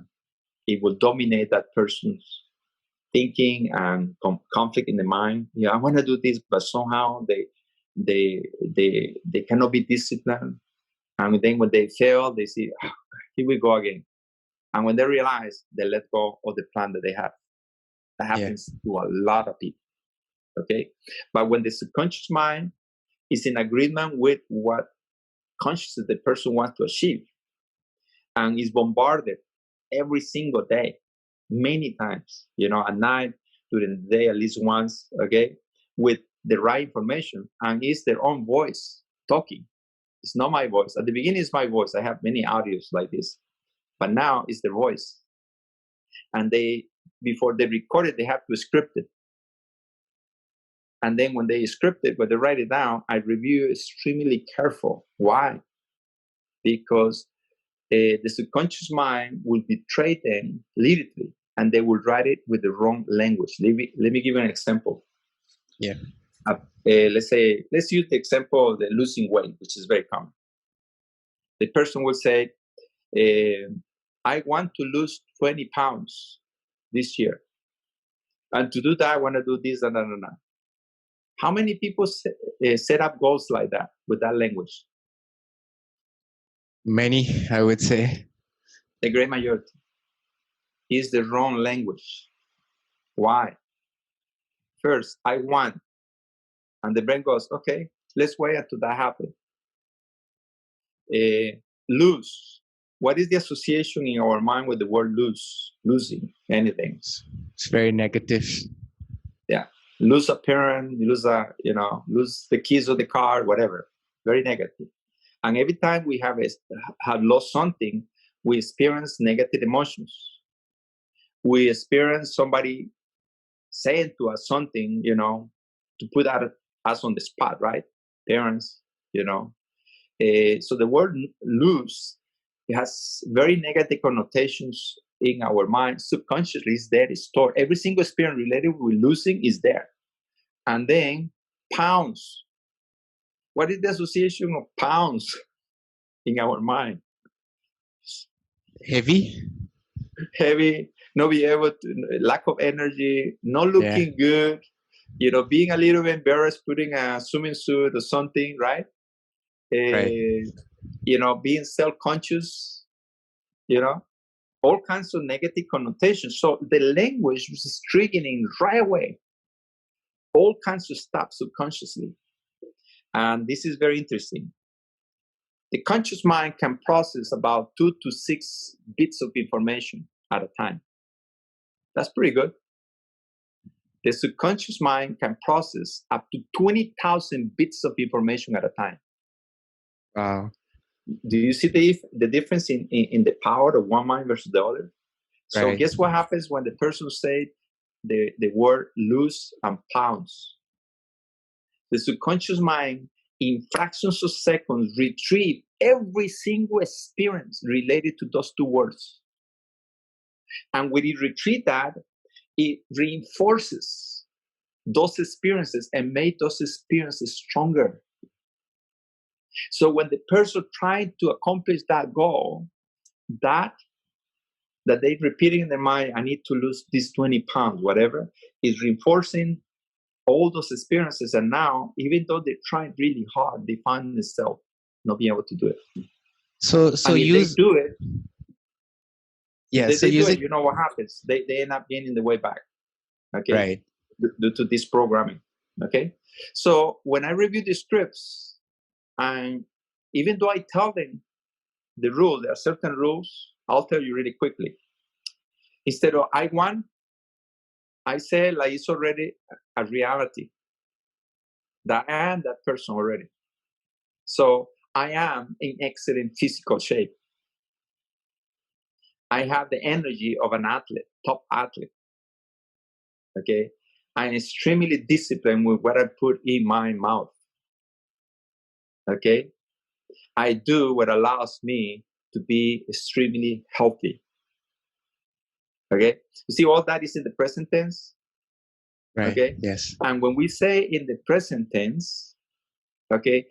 It will dominate that person's thinking and conflict in the mind. I want to do this, but somehow they cannot be disciplined. And then when they fail, they see, here we go again. And when they realize, they let go of the plan that they have. That happens to a lot of people. Okay. But when the subconscious mind is in agreement with what consciously the person wants to achieve, and is bombarded every single day, many times, at night, during the day, at least once, okay, with the right information, and it's their own voice talking. It's not my voice. At the beginning, it's my voice. I have many audios like this, but now it's their voice. And before they record it, they have to script it. And then when they script it, when they write it down, I review extremely careful. Why? Because the subconscious mind will betray them literally, and they will write it with the wrong language. Let me give you an example. Yeah. Let's use the example of the losing weight, which is very common. The person will say, I want to lose 20 pounds this year. And to do that, I want to do this and that and that. How many people set up goals like that with that language? Many, I would say. The great majority. Is the wrong language. Why? First, I want. And the brain goes, okay, let's wait until that happens. Lose. What is the association in our mind with the word lose? Losing anything. It's very negative. Yeah. Lose a parent, lose the keys of the car, whatever. Very negative. And every time we have lost something, we experience negative emotions. We experience somebody saying to us something, to put us on the spot, right? Parents, So the word lose, it has very negative connotations in our mind. Subconsciously, it's there, it's stored. Every single experience related with losing is there. And then pounds. What is the association of pounds in our mind? Heavy? Heavy, not be able to, lack of energy, not looking good, being a little bit embarrassed putting a swimming suit or something, right? Right. Being self-conscious, all kinds of negative connotations. So the language was triggering right away all kinds of stuff subconsciously. And this is very interesting. The conscious mind can process about 2 to 6 bits of information at a time. That's pretty good. The subconscious mind can process up to 20,000 bits of information at a time. Wow. Do you see the difference in the power of one mind versus the other? So Right. guess what happens when the person says the word lose and pounds? The subconscious mind, in fractions of seconds, retrieve every single experience related to those two words. And when it retrieves that, it reinforces those experiences and make those experiences stronger. So when the person trying to accomplish that goal, that they repeating in their mind, I need to lose these 20 pounds, whatever, is reinforcing all those experiences. And now, even though they tried really hard, they find themselves not being able to do it. So and if they do it, yeah. if So they do using it, you know what happens? They end up gaining the way back. Okay. right. Due to this programming. Okay. So when I review the scripts, and even though I tell them the rule, there are certain rules, I'll tell you really quickly. Instead of I won, I say like it's already a reality that I am that person already. So I am in excellent physical shape. I have the energy of an athlete, top athlete. Okay. I'm extremely disciplined with what I put in my mouth. Okay. I do what allows me to be extremely healthy. Okay. You see, all that is in the present tense. Right. Okay. Yes. And when we say in the present tense, okay,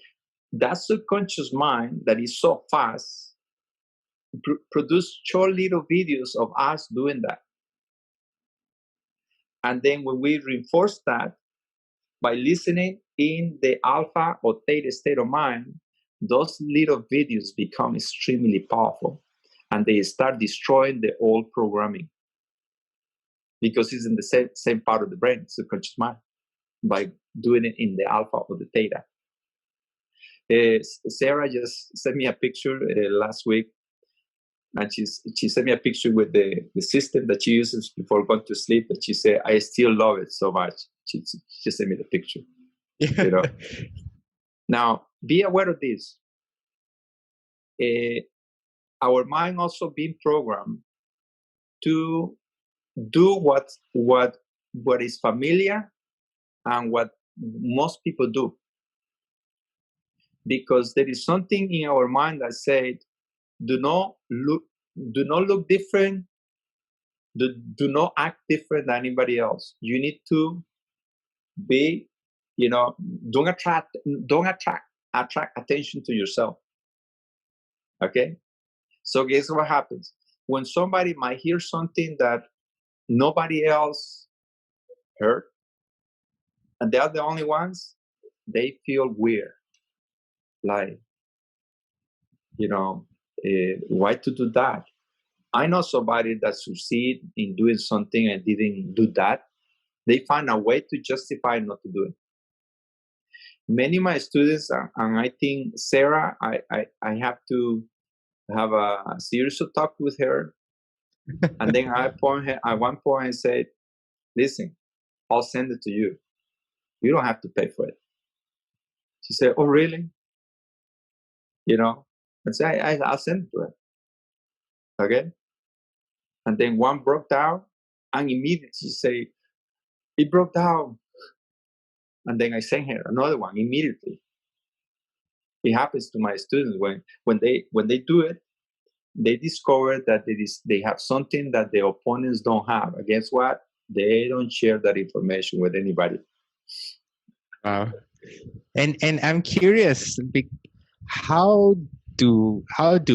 that subconscious mind that is so fast produce short little videos of us doing that. And then when we reinforce that by listening in the alpha or theta state of mind, those little videos become extremely powerful and they start destroying the old programming because it's in the same part of the brain, subconscious mind, by doing it in the alpha or the theta. Sarah just sent me a picture last week, and she sent me a picture with the system that she uses before going to sleep, and she said, I still love it so much. She sent me the picture. Now, be aware of this. Our mind also being programmed to do what is familiar and what most people do. Because there is something in our mind that said, do not look different, do not act different than anybody else. You need to be, don't attract attention to yourself. Okay? So guess what happens? When somebody might hear something that nobody else heard, and they're the only ones, they feel weird. Like, why to do that? I know somebody that succeed in doing something and didn't do that. They find a way to justify not to do it. Many of my students, and I think Sarah, I have to have a series of talk with her. And then I point her at one point and said, listen, I'll send it to you. You don't have to pay for it. She said, oh, really? you know, and say, I'll send it to her. Okay. And then one broke down, and immediately she say, it broke down. And then I sent her another one immediately. It happens to my students when they do it, they discover that they have something that the opponents don't have. And guess what? They don't share that information with anybody. Wow. And I'm curious, how do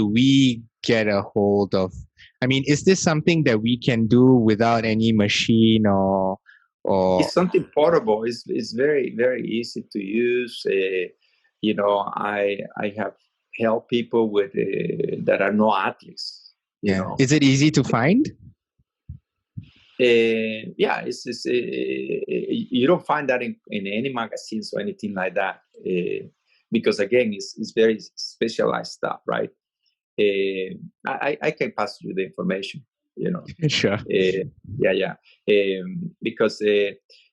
we get a hold of? I mean, is this something that we can do without any machine or? It's something portable. It's very, very easy to use. You know, I have helped people with that are no athletes. You know, is it easy to find? Yeah, it's you don't find that in any magazines or anything like that, because again, it's very specialized stuff, right? I can pass you the information, you know. Sure. Yeah. Because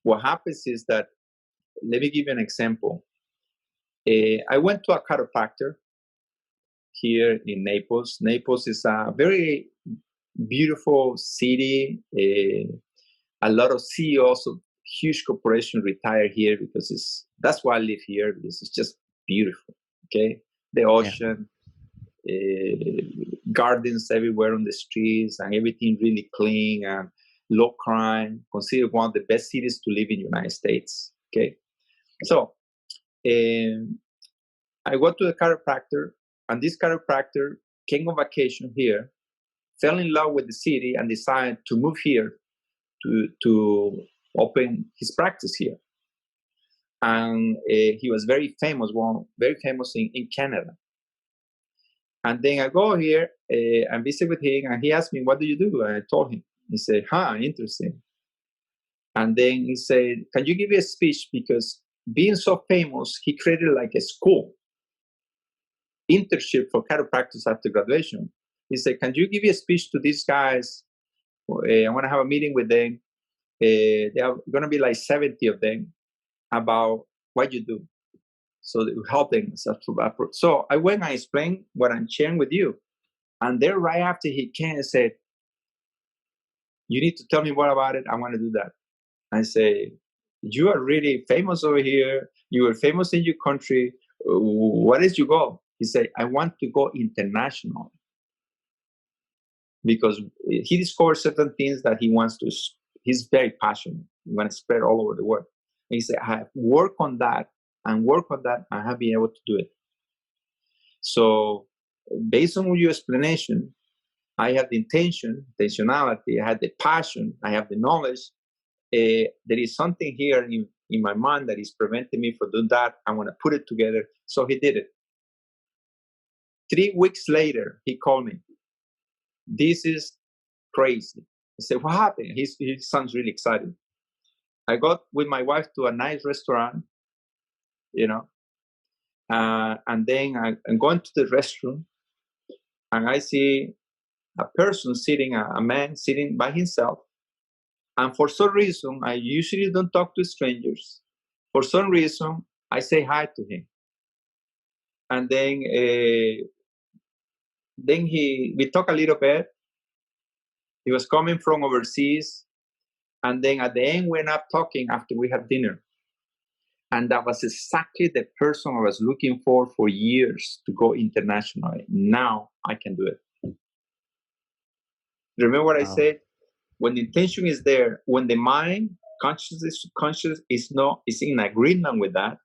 what happens is that, let me give you an example. I went to a chiropractor here in Naples. Naples is a very beautiful city. A lot of CEOs of huge corporations retire here because that's why I live here, because it's just beautiful. Okay, the ocean, gardens everywhere on the streets, and everything really clean and low crime. Considered one of the best cities to live in the United States. Okay, so I went to the chiropractor, and this chiropractor came on vacation here, fell in love with the city, and decided to move here to open his practice here. And he was very famous in Canada. And then I go here and visit with him, and he asked me, what do you do? And I told him. He said, interesting. And then he said, can you give me a speech? Because being so famous, he created like a school, internship for chiropractors after graduation. He said, can you give me a speech to these guys? I want to have a meeting with them. There are going to be like 70 of them about what you do. So it will help them. So I went and explained what I'm sharing with you. And then right after he came and said, you need to tell me more about it. I want to do that. I say, you are really famous over here. You are famous in your country. What is your goal? He said, I want to go international. Because he discovered certain things that he wants to, he's very passionate. He wants to spread all over the world. And he said, I have worked on that and I have been able to do it. So based on your explanation, I have the intentionality, I have the passion, I have the knowledge. There is something here in my mind that is preventing me from doing that. I want to put it together. So he did it. 3 weeks later, he called me. This is crazy. I said, what happened? He sounds really excited. I got with my wife to a nice restaurant, you know, and then I'm going to the restroom, and I see a person sitting, a man sitting by himself. And for some reason, I usually don't talk to strangers. For some reason, I say hi to him. And then we talk a little bit. He was coming from overseas. And then at the end, we ended up talking after we had dinner. And that was exactly the person I was looking for years to go internationally. Now I can do it. Remember what I said? When the intention is there, when the mind, conscious is in agreement with that,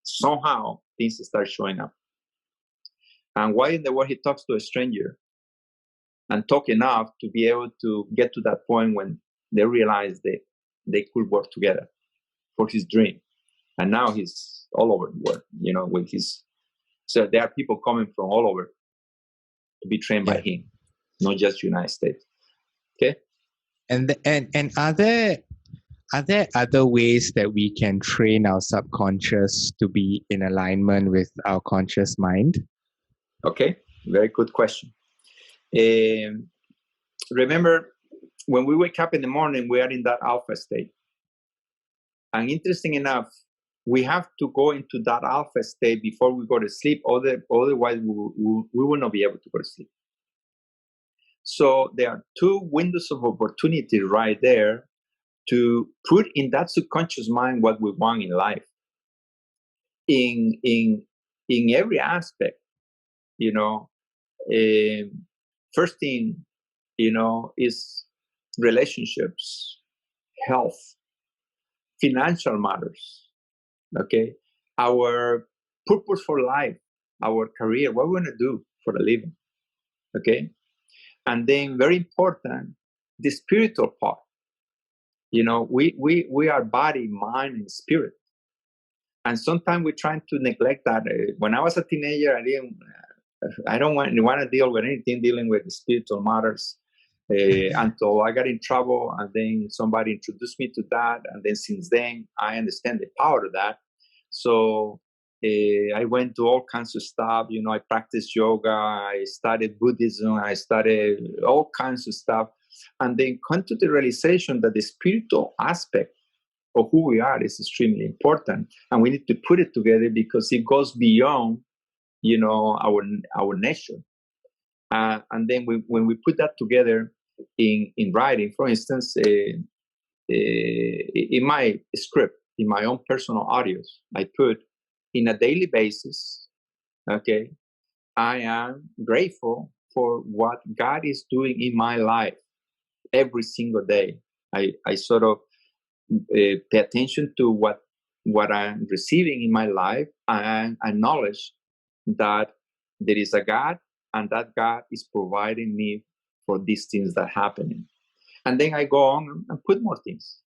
somehow things start showing up. And why in the world he talks to a stranger and talk enough to be able to get to that point when they realize that they could work together for his dream. And now he's all over the world, you know, with his. So there are people coming from all over to be trained by him, not just United States. Okay. And are there other ways that we can train our subconscious to be in alignment with our conscious mind? Okay, very good question. Remember, when we wake up in the morning, we are in that alpha state. And interesting enough, we have to go into that alpha state before we go to sleep. Otherwise, we will not be able to go to sleep. So there are two windows of opportunity right there to put in that subconscious mind what we want in life. In every aspect, you know. First thing, you know, is relationships, health, financial matters. Okay, our purpose for life, our career, what we want to do for a living. Okay, and then very important, the spiritual part. You know, we are body, mind, and spirit. And sometimes we're trying to neglect that. When I was a teenager, I don't want to deal with anything dealing with spiritual matters until I got in trouble, and then somebody introduced me to that, and then since then I understand the power of that. So I went to all kinds of stuff. You know, I practiced yoga, I studied Buddhism, I studied all kinds of stuff, and then come to the realization that the spiritual aspect of who we are is extremely important, and we need to put it together because it goes beyond, you know, our nature. And then when we put that together in writing, for instance, in my script, in my own personal audios, I put in a daily basis, okay, I am grateful for what God is doing in my life every single day. I sort of pay attention to what I'm receiving in my life and acknowledge that there is a God, and that God is providing me for these things that are happening. And then I go on and put more things,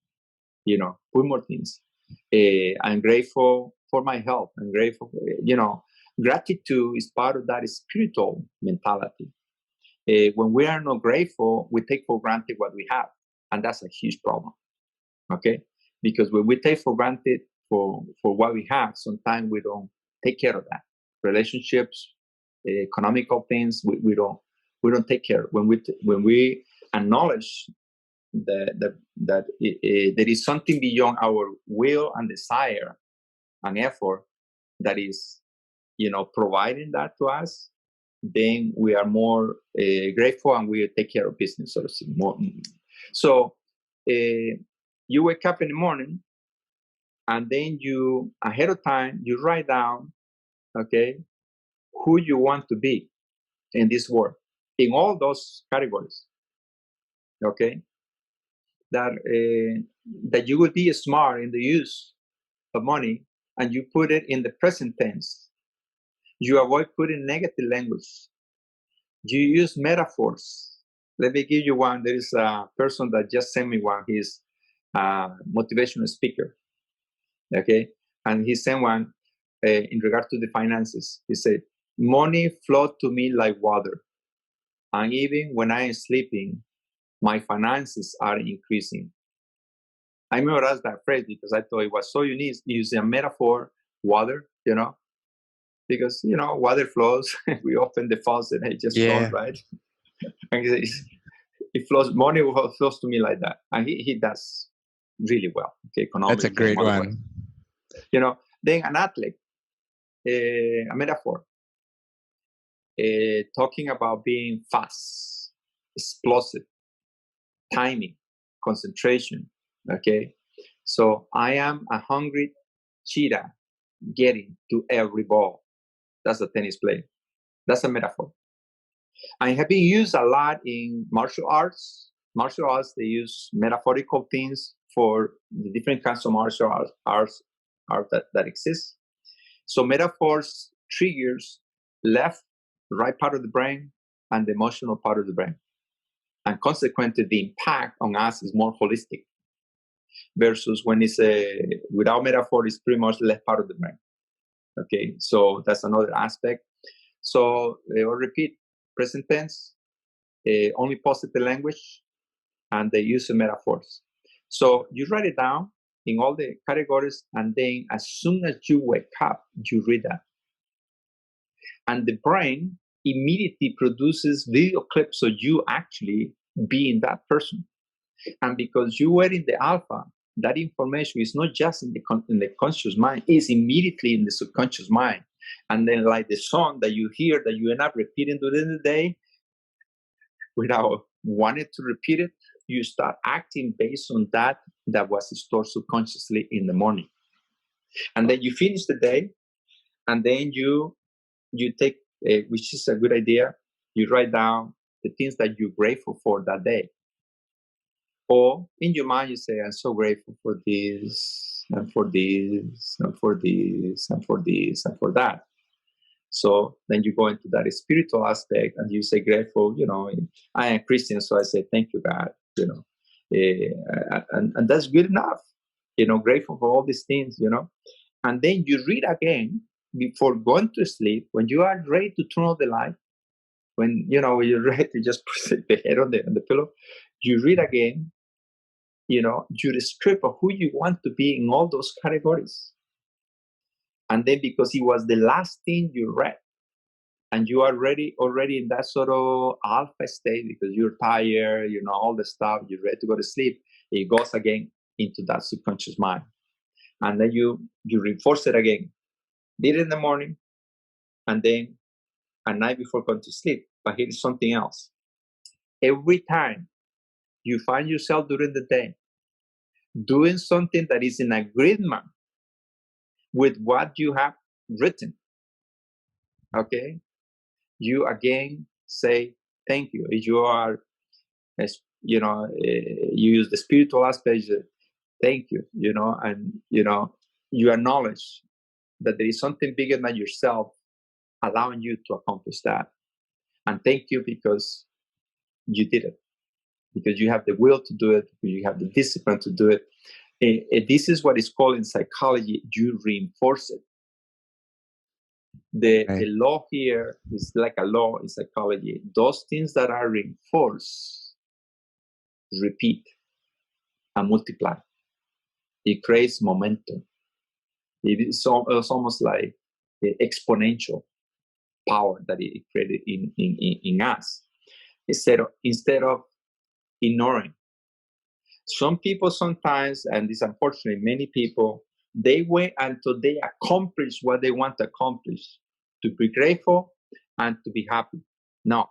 you know, put more things. I'm grateful for my health. I'm grateful, you know, gratitude is part of that spiritual mentality. When we are not grateful, we take for granted what we have. And that's a huge problem. Okay? Because when we take for granted for what we have, sometimes we don't take care of that. Relationships, economical things, we don't take care. When we acknowledge that there is something beyond our will and desire and effort that is, you know, providing that to us, then we are more grateful, and we take care of business, so to speak. So you wake up in the morning, and then you, ahead of time, you write down, okay, who you want to be in this world, in all those categories, okay? That you will be smart in the use of money, and you put it in the present tense. You avoid putting negative language. You use metaphors. Let me give you one. There is a person that just sent me one. He's a motivational speaker, okay? And he sent one in regard to the finances. He said, money flowed to me like water. And even when I am sleeping, my finances are increasing. I memorized that phrase because I thought it was so unique, using a metaphor, water, you know, because, you know, water flows. We open the faucet and it just flows, right? And it flows, money flows to me like that. And he does really well. Okay, economically. That's a great one. You know, then an athlete, a metaphor, talking about being fast, explosive, timing, concentration. Okay, so I am a hungry cheetah getting to every ball. That's a tennis player. That's a metaphor. I have been used a lot in martial arts. Martial arts, they use metaphorical things for the different kinds of martial arts that exist. So metaphors triggers left, right part of the brain, and the emotional part of the brain. And consequently, the impact on us is more holistic. Versus when it's without metaphor, it's pretty much left part of the brain. Okay, so that's another aspect. So I'll repeat, present tense, only positive language, and the use of metaphors. So you write it down in all the categories, and then as soon as you wake up, you read that. And the brain immediately produces video clips of you actually being that person. And because you were in the alpha, that information is not just in the conscious mind, it's immediately in the subconscious mind. And then like the song that you hear that you end up repeating during the day without wanting to repeat it, you start acting based on that was stored subconsciously in the morning. And then you finish the day, and then you take, which is a good idea, you write down the things that you're grateful for that day. Or in your mind, you say, I'm so grateful for this, and for this, and for this, and for this, and for that. So then you go into that spiritual aspect and you say grateful, I am Christian, so I say, thank you, God, and that's good enough, grateful for all these things, and then you read again before going to sleep, when you are ready to turn on the light, when, you're ready to just put the head on the pillow, you read again, your script of who you want to be in all those categories. And then because it was the last thing you read, and you are already in that sort of alpha state because you're tired, all the stuff, you're ready to go to sleep, it goes again into that subconscious mind. And then you reinforce it again. Did it in the morning, and then at night before going to sleep. But here's something else. Every time you find yourself during the day doing something that is in agreement with what you have written, okay, you again say thank you. If you are, you use the spiritual aspect, thank you, and you acknowledge that there is something bigger than yourself allowing you to accomplish that. And thank you because you did it, because you have the will to do it, you have the discipline to do it. This is what is called in psychology, you reinforce it. The law here is like a law in psychology. Those things that are reinforced repeat and multiply. It creates momentum. It's almost like the exponential power that it created in us, instead of ignoring. Some people sometimes, and this unfortunately many people, they wait until they accomplish what they want to accomplish to be grateful and to be happy. No,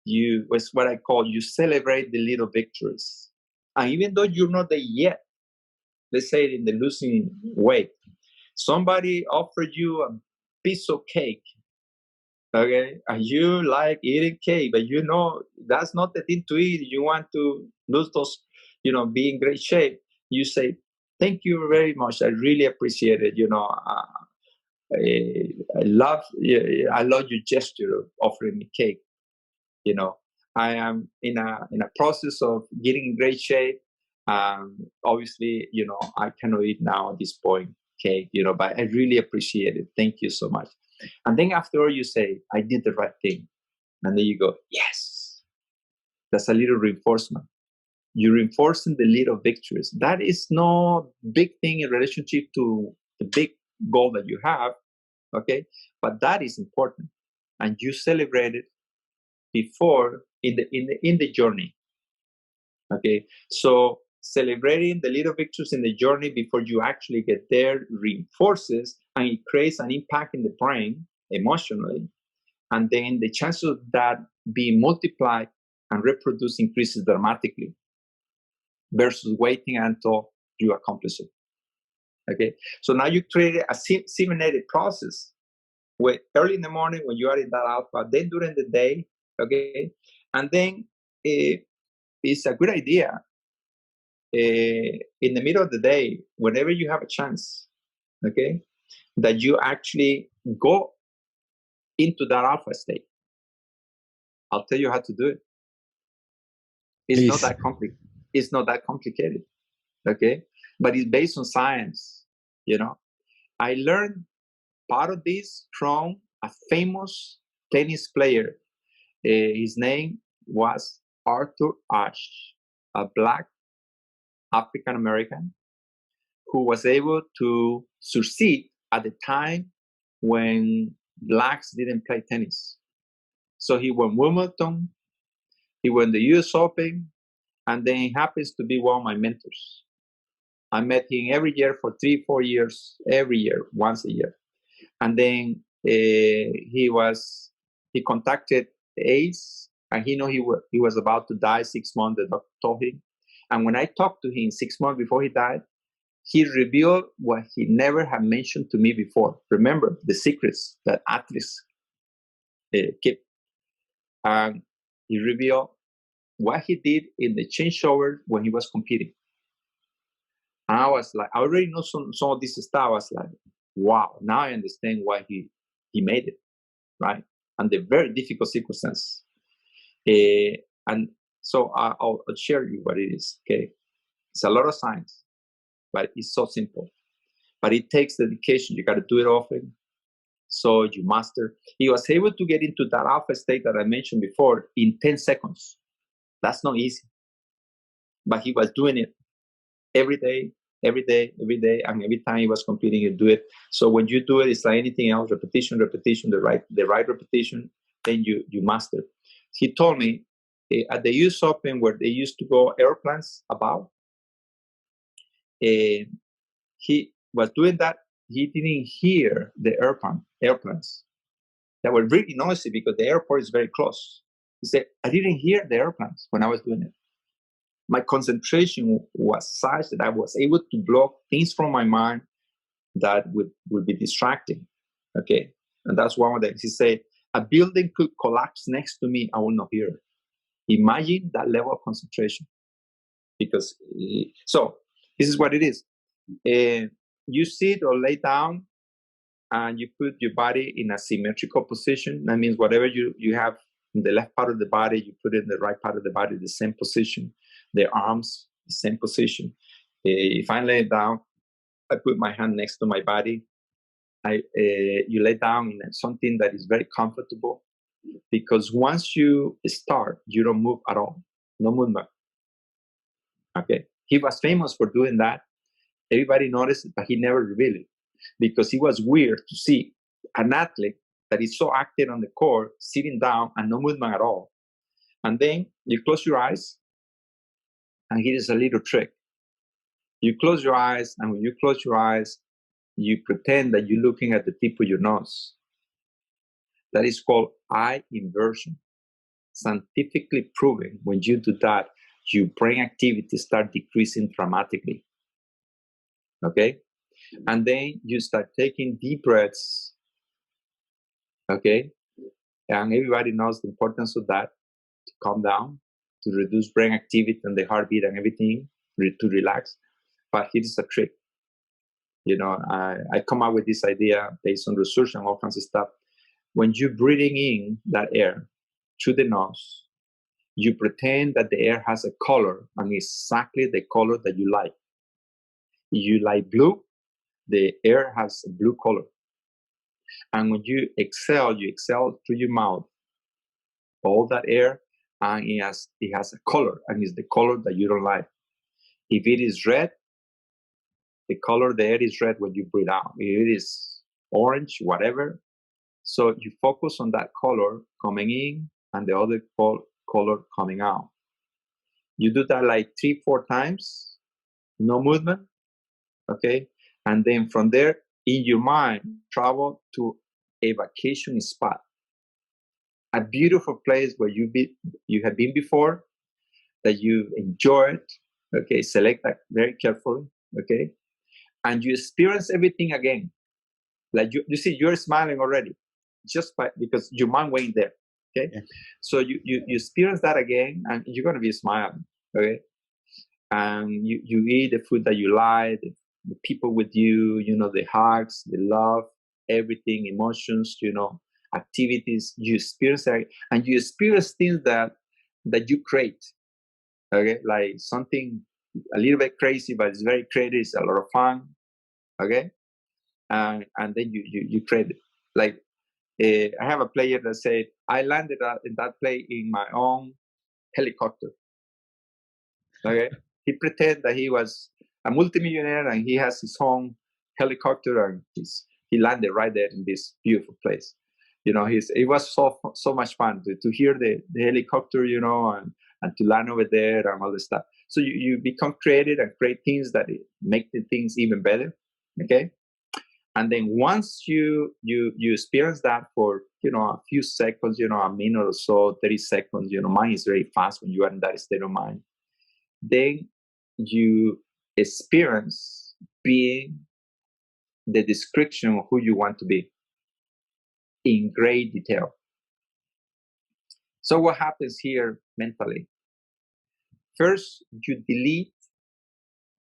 it's what I call, you celebrate the little victories. And even though you're not there yet, let's say in the losing weight, somebody offered you a piece of cake, okay, and you like eating cake, but that's not the thing to eat. You want to lose those, be in great shape. You say, thank you very much. I really appreciate it. I love your gesture of offering me cake. I am in a process of getting in great shape. Obviously, I cannot eat now at this point cake, but I really appreciate it. Thank you so much. And then after you say, I did the right thing. And then you go, yes. That's a little reinforcement. You're reinforcing the little victories. That is no big thing in relationship to the big goal that you have, okay? But that is important. And you celebrate it before in the journey, okay? So celebrating the little victories in the journey before you actually get there reinforces, and it creates an impact in the brain emotionally. And then the chances of that being multiplied and reproduced increases dramatically versus waiting until you accomplish it. Okay, so now you create a simulated process where early in the morning when you are in that alpha, then during the day, okay, and then it's a good idea in the middle of the day, whenever you have a chance, okay, that you actually go into that alpha state. I'll tell you how to do it. It's Please. not that complicated. It's not that complicated, okay? But it's based on science, I learned part of this from a famous tennis player. His name was Arthur Ashe, a Black African American who was able to succeed at the time when Blacks didn't play tennis. So he won Wimbledon, he won the US Open, and then he happens to be one of my mentors. I met him every year for 3-4 years, every year, once a year. And then he contacted AIDS, and he knew he was about to die 6 months, the doctor told him. And when I talked to him 6 months before he died, he revealed what he never had mentioned to me before. Remember the secrets that athletes keep. And he revealed what he did in the changeover when he was competing. And I was like, I already know some of this stuff. I was like, wow, now I understand why he made it, right? And the very difficult circumstance. And so I'll share you what it is, okay? It's a lot of science, but it's so simple. But it takes dedication. You got to do it often, so you master. He was able to get into that alpha state that I mentioned before in 10 seconds. That's not easy. But he was doing it every day, every day, every day, and every time he was competing, he'd do it. So when you do it, it's like anything else: repetition, repetition, the right repetition. Then you master. He told me at the US Open, where they used to go airplanes about, he was doing that. He didn't hear the airplanes. They were really noisy because the airport is very close. He said, I didn't hear the airplanes when I was doing it. My concentration was such that I was able to block things from my mind that would be distracting. Okay. And that's one of the, he said, a building could collapse next to me, I will not hear it. Imagine that level of concentration. Because, so this is what it is. You sit or lay down and you put your body in a symmetrical position. That means whatever you have in the left part of the body, you put it in the right part of the body, the same position. The arms, the same position. If I lay down, I put my hand next to my body. You lay down in something that is very comfortable, because once you start, you don't move at all. No movement. Okay. He was famous for doing that. Everybody noticed it, but he never revealed it, because it was weird to see an athlete that is so active on the court sitting down and no movement at all. And then you close your eyes, and here is a little trick. You close your eyes, and when you close your eyes, you pretend that you're looking at the tip of your nose. That is called eye inversion. Scientifically proven, when you do that, your brain activity starts decreasing dramatically. Okay? And then you start taking deep breaths. Okay? And everybody knows the importance of that, to calm down, to reduce brain activity and the heartbeat and everything, to relax. But here's a trick. You know, I come up with this idea based on research and all kinds of stuff. When you're breathing in that air through the nose, you pretend that the air has a color, and exactly the color that you like. You like blue, the air has a blue color. And when you exhale through your mouth, all that air, and it has a color, and it's the color that you don't like. If it is red, the color of the air is red when you breathe out. If it is orange, whatever. So you focus on that color coming in and the other color coming out. You do that like 3-4 times, no movement, okay? And then from there, in your mind, travel to a vacation spot, a beautiful place where you have been before, that you enjoyed, okay? Select that very carefully, okay? And you experience everything again. Like you see, you're smiling already, just because your mind went there, okay? Yeah. So you experience that again, and you're gonna be smiling, okay? And you eat the food that you like, the people with you, you know, the hugs, the love, everything, emotions, you know, activities. You experience that, and you experience things that you create, okay? Like something a little bit crazy, but it's very creative. It's a lot of fun, okay? And then you create it. Like I have a player that said, I landed in that play in my own helicopter. Okay, he pretended that he was a multimillionaire and he has his own helicopter, and he landed right there in this beautiful place. You know, it was so much fun to hear the helicopter, you know, and to land over there and all this stuff. So you become creative and create things that make the things even better. Okay. And then once you experience that for, a few seconds, a minute or so, 30 seconds, mind is very fast when you are in that state of mind. Then you experience being the description of who you want to be in great detail. So what happens here mentally? First, you delete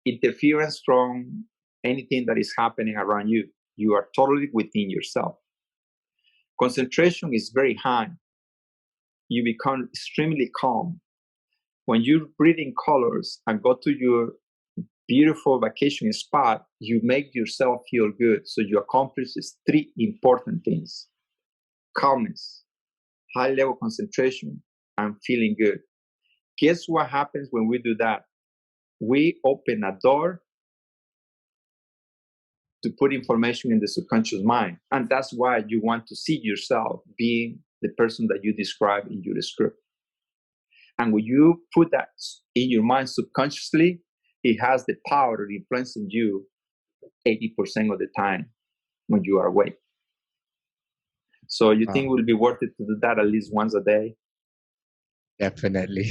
interference from anything that is happening around you. You are totally within yourself. Concentration is very high. You become extremely calm. When you breathe in colors and go to your beautiful vacation spot, you make yourself feel good. So you accomplish these three important things: calmness, high level concentration, and feeling good. Guess what happens when we do that? We open a door to put information in the subconscious mind. And that's why you want to see yourself being the person that you describe in your script. And when you put that in your mind subconsciously, it has the power of influencing you 80% of the time when you are awake. So you think it will be worth it to do that at least once a day? Definitely.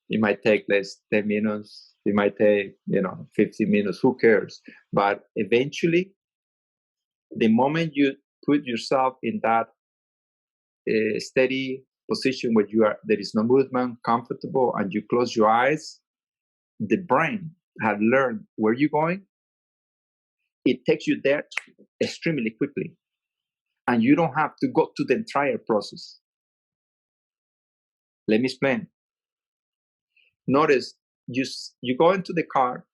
It might take less 10 minutes. It might take, 15 minutes. Who cares? But eventually, the moment you put yourself in that steady position where there is no movement, comfortable, and you close your eyes, the brain had learned where you're going. It takes you there extremely quickly. And you don't have to go to the entire process. Let me explain. Notice you go into the car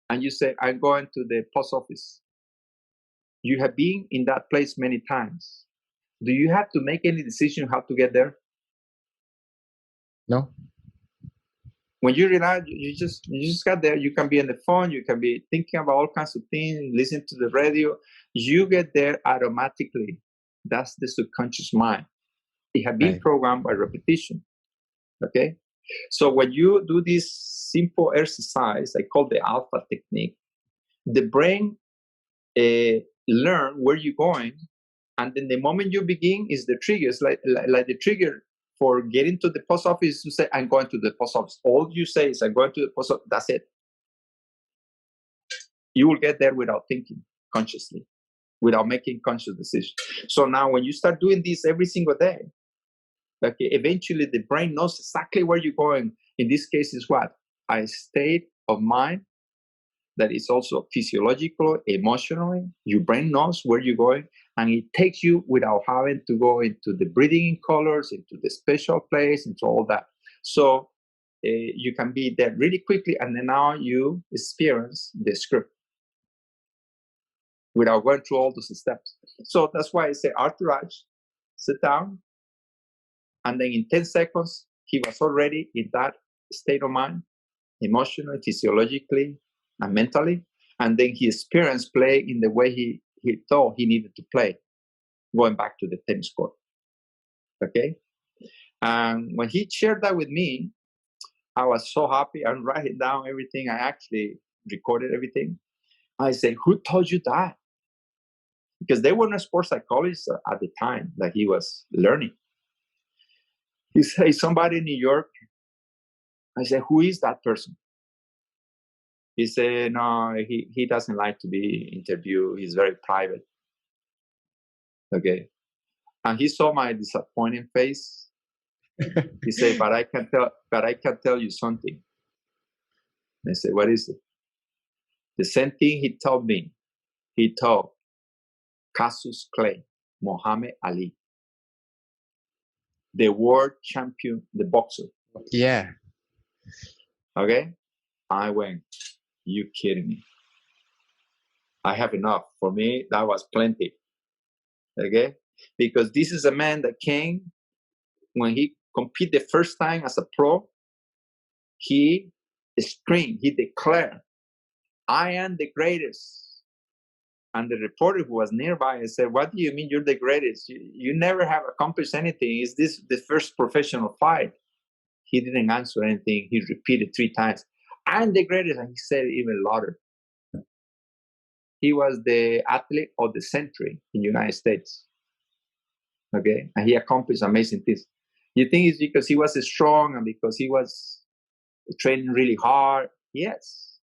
and you say, I'm going to the post office. You have been in that place many times. Do you have to make any decision how to get there? No. When you realize you just got there, you can be on the phone, you can be thinking about all kinds of things, listen to the radio. You get there automatically. That's the subconscious mind. It has been programmed by repetition. Okay? So when you do this simple exercise, I call the alpha technique, the brain learn where you're going, and then the moment you begin is the triggers, like the trigger for getting to the post office. You say, I'm going to the post office. All you say is, I'm going to the post office. That's it. You will get there without thinking consciously, without making conscious decisions. So now when you start doing this every single day, okay, eventually the brain knows exactly where you're going. In this case is what? A state of mind that is also physiological, emotionally. Your brain knows where you're going, and it takes you without having to go into the breathing in colors, into the special place, into all that. So you can be there really quickly, and then now you experience the script without going through all those steps. So that's why I say, Arthur, sit down, and then in 10 seconds, he was already in that state of mind, emotionally, physiologically, and mentally. And then he experienced play in the way he thought he needed to play, going back to the tennis court. Okay? And when he shared that with me, I was so happy. I'm writing down everything. I actually recorded everything. I said, who told you that? Because they were not sports psychologists at the time that he was learning. He said, somebody in New York. I said, who is that person? He said, no, he doesn't like to be interviewed. He's very private. Okay. And he saw my disappointing face. He said, but I can tell you something. I said, what is it? The same thing he told me. He told Cassius Clay, Muhammad Ali, the world champion, the boxer. Yeah. Okay. I went, you kidding me? I have enough. For me, that was plenty. Okay. Because this is a man that came when he competed the first time as a pro. He screamed, he declared, I am the greatest. And the reporter who was nearby said, what do you mean you're the greatest? You never have accomplished anything. Is this the first professional fight? He didn't answer anything. He repeated 3 times, "I'm the greatest," and he said it even louder. He was the athlete of the century in the United States. Okay, and he accomplished amazing things. You think it's because he was strong and because he was training really hard? Yes,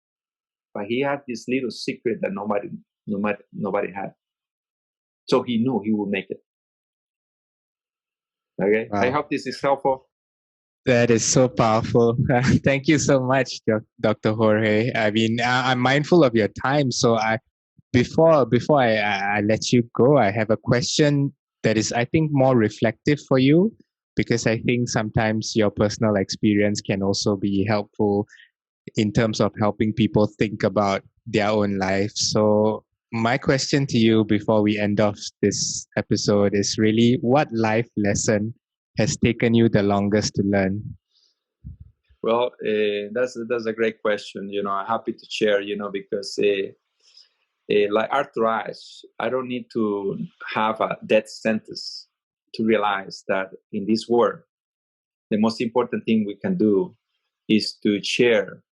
but he had this little secret that nobody had. So he knew he would make it. Okay, Wow. I hope this is helpful. That is so powerful. Thank you so much, Dr. Jorge. I mean, I'm mindful of your time, so before I let you go, I have a question that is, I think, more reflective for you, because I think sometimes your personal experience can also be helpful in terms of helping people think about their own life. So my question to you before we end off this episode is really, what life lesson has taken you the longest to learn? Well, that's a great question. I'm happy to share. Because like Arthur Ashe, I don't need to have a death sentence to realize that in this world, the most important thing we can do is to share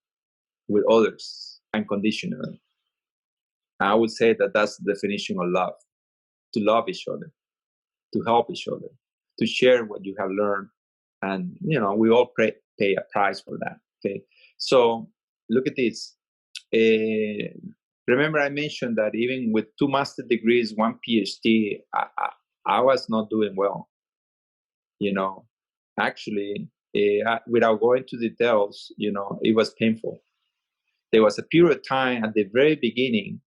with others unconditionally. I would say that that's the definition of love: to love each other, to help each other, to share what you have learned, and we all pay a price for that. Okay, so look at this. Remember, I mentioned that even with 2 master degrees, 1 PhD, I was not doing well. Actually, without going to details, it was painful. There was a period of time at the very beginning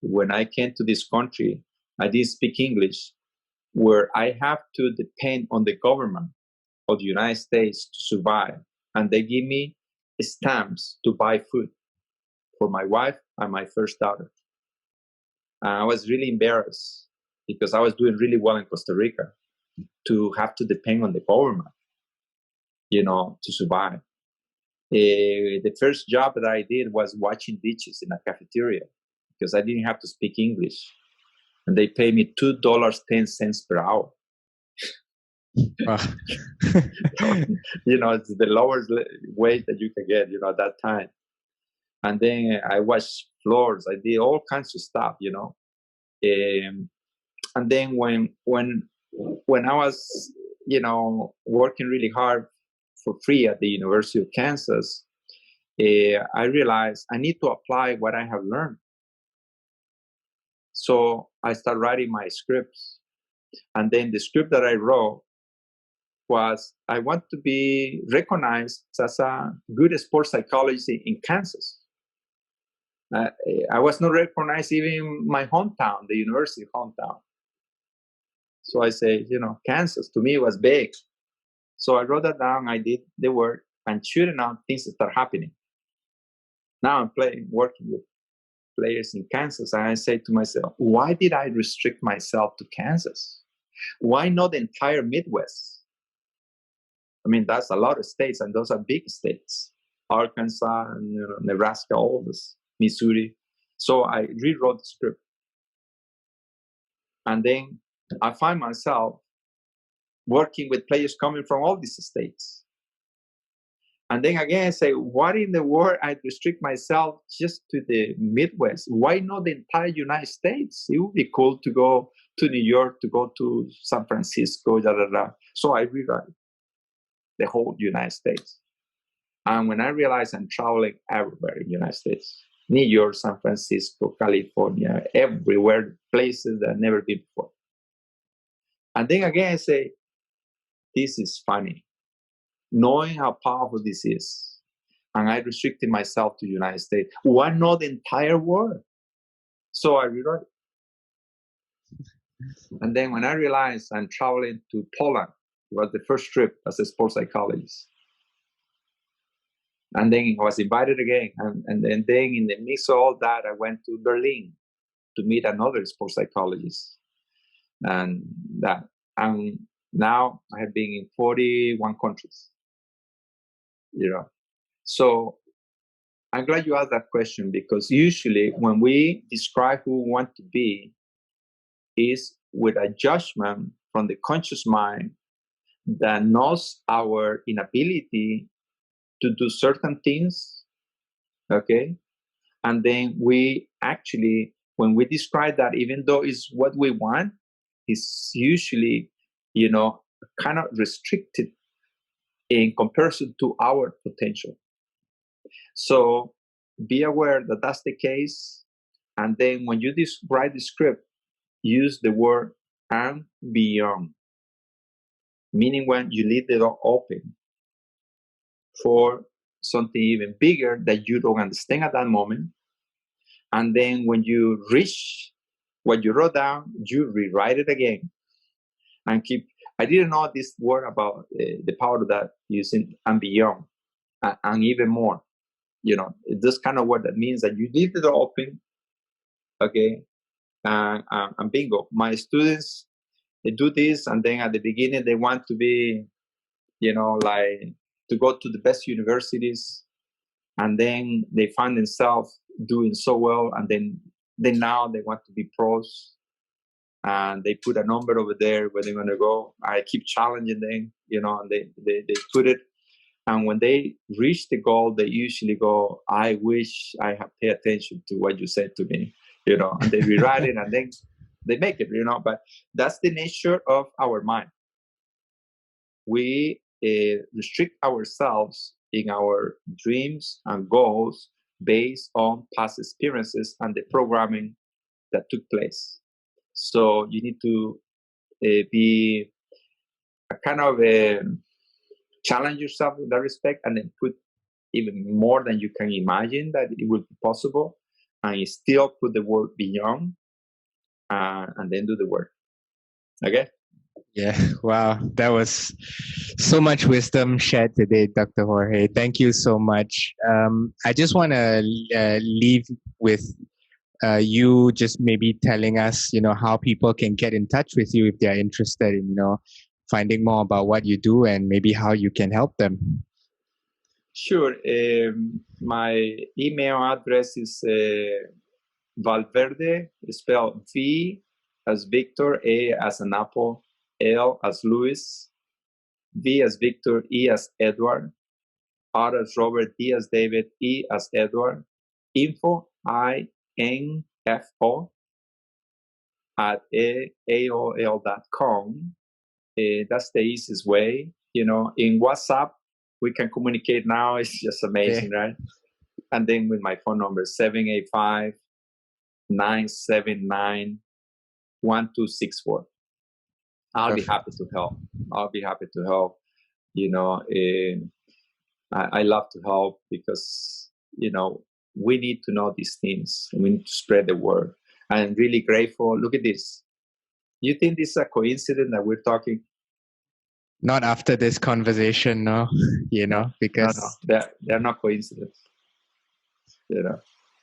when I came to this country. I didn't speak English, where I have to depend on the government of the United States to survive. And they give me stamps to buy food for my wife and my first daughter. And I was really embarrassed because I was doing really well in Costa Rica to have to depend on the government, to survive. The first job that I did was washing dishes in a cafeteria because I didn't have to speak English. And they paid me $2.10 per hour. Wow. It's the lowest wage that you can get, at that time. And then I washed floors. I did all kinds of stuff, and then when I was, working really hard for free at the University of Kansas, I realized I need to apply what I have learned. So I started writing my scripts. And then the script that I wrote was, I want to be recognized as a good sports psychologist in Kansas. I was not recognized even in my hometown, the university hometown. So I say, Kansas, to me, it was big. So I wrote that down, I did the work, and sure enough, things start happening. Now I'm working with players in Kansas, and I say to myself, why did I restrict myself to Kansas? Why not the entire Midwest? I mean, that's a lot of states, and those are big states. Arkansas, Nebraska, all this, Missouri. So I rewrote the script. And then I find myself working with players coming from all these states. And then again, I say, what in the world I restrict myself just to the Midwest? Why not the entire United States? It would be cool to go to New York, to go to San Francisco, So I rewrite the whole United States. And when I realized I'm traveling everywhere in the United States, New York, San Francisco, California, everywhere, places that I've never been before. And then again, I say, this is funny. Knowing how powerful this is, and I restricted myself to the United States. Why not the entire world? So I rewrote it. And then when I realized I'm traveling to Poland, it was the first trip as a sports psychologist. And then I was invited again. And then in the mix of all that, I went to Berlin to meet another sports psychologist. And now I have been in 41 countries. So I'm glad you asked that question, because usually when we describe who we want to be is with a judgment from the conscious mind that knows our inability to do certain things, okay? And then we actually, when we describe that, even though it's what we want, it's usually, kind of restricted in comparison to our potential. So be aware that that's the case. And then when you write the script, use the word "and beyond," meaning when you leave the door open for something even bigger that you don't understand at that moment. And then when you reach what you wrote down, you rewrite it again and keep. I didn't know this word about the power of that using "and beyond" and even more. This kind of word that means that you leave the door open, okay, and bingo. My students, they do this, and then at the beginning they want to be, like to go to the best universities, and then they find themselves doing so well, and then now they want to be pros, and they put a number over there where they're going to go. I keep challenging them, and they put it. And when they reach the goal, they usually go, "I wish I had paid attention to what you said to me," and they rewrite it, and then they make it, but that's the nature of our mind. We restrict ourselves in our dreams and goals based on past experiences and the programming that took place. So you need to be a kind of challenge yourself in that respect, and then put even more than you can imagine that it would be possible, and you still put the word "beyond," and then do the work. Okay? Yeah, wow. That was so much wisdom shared today, Dr. Jorge. Thank you so much. I just want to leave with you just maybe telling us, how people can get in touch with you if they're interested in, finding more about what you do and maybe how you can help them. Sure. My email address is Valverde, spelled V as Victor, A as an apple, L as Louis, V as Victor, E as Edward, R as Robert, D as David, E as Edward, info, INFO, at AOL.com. That's the easiest way. In WhatsApp, we can communicate now. It's just amazing, right? And then with my phone number, 785-979-1264. I'll be happy to help. I love to help because, we need to know these things. We need to spread the word. I'm really grateful. Look at this. You think this is a coincidence that we're talking? Not after this conversation, no, because... No, they're not coincidence.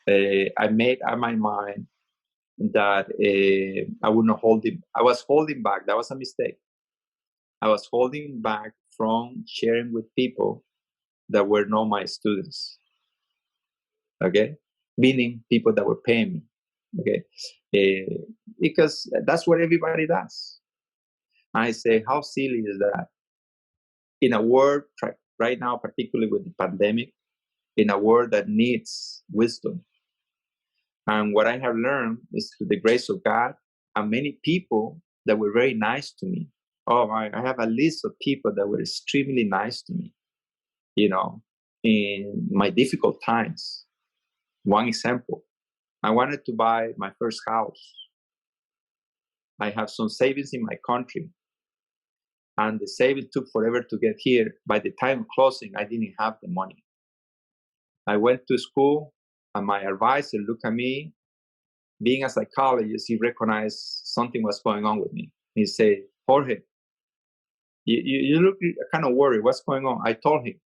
I made up my mind that I would not hold him. I was holding back. That was a mistake. I was holding back from sharing with people that were not my students. Okay? Meaning people that were paying me. Okay? Because that's what everybody does. I say, how silly is that? In a world right now, particularly with the pandemic, in a world that needs wisdom. And what I have learned is through the grace of God and many people that were very nice to me. Oh, I have a list of people that were extremely nice to me, in my difficult times. One example, I wanted to buy my first house. I have some savings in my country, and the savings took forever to get here. By the time of closing, I didn't have the money. I went to school, and my advisor looked at me. Being a psychologist, he recognized something was going on with me. He said, "Jorge, you look kind of worried. What's going on?" I told him,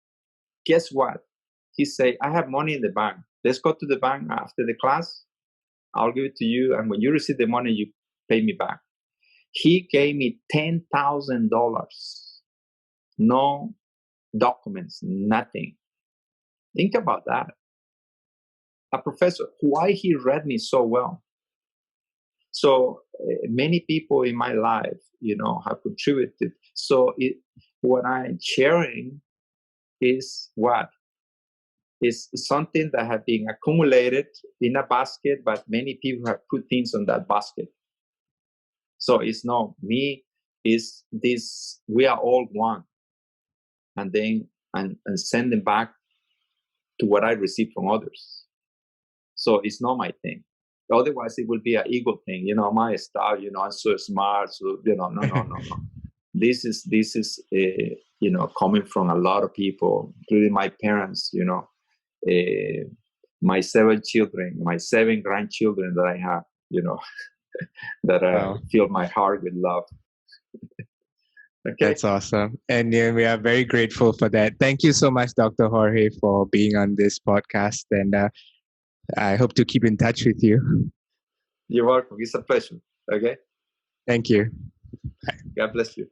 "Guess what?" He said, "I have money in the bank. Let's go to the bank after the class. I'll give it to you, and when you receive the money, you pay me back." He gave me $10,000. No documents, nothing. Think about that. A professor, why he read me so well. So many people in my life, have contributed. So what I'm sharing is what is something that has been accumulated in a basket, but many people have put things on that basket. So it's not me, it's this, we are all one. And then, and send them back to what I receive from others. So it's not my thing. Otherwise, it will be an ego thing. You know, my style, you know, I'm so smart. So, you know, no. This is you know, coming from a lot of people, including my parents, you know, my 7 children, my 7 grandchildren that I have, you know, that fill my heart with love. Okay. That's awesome. And we are very grateful for that. Thank you so much, Dr. Jorge, for being on this podcast. And I hope to keep in touch with you. You're welcome. It's a pleasure. Okay. Thank you. Bye. God bless you.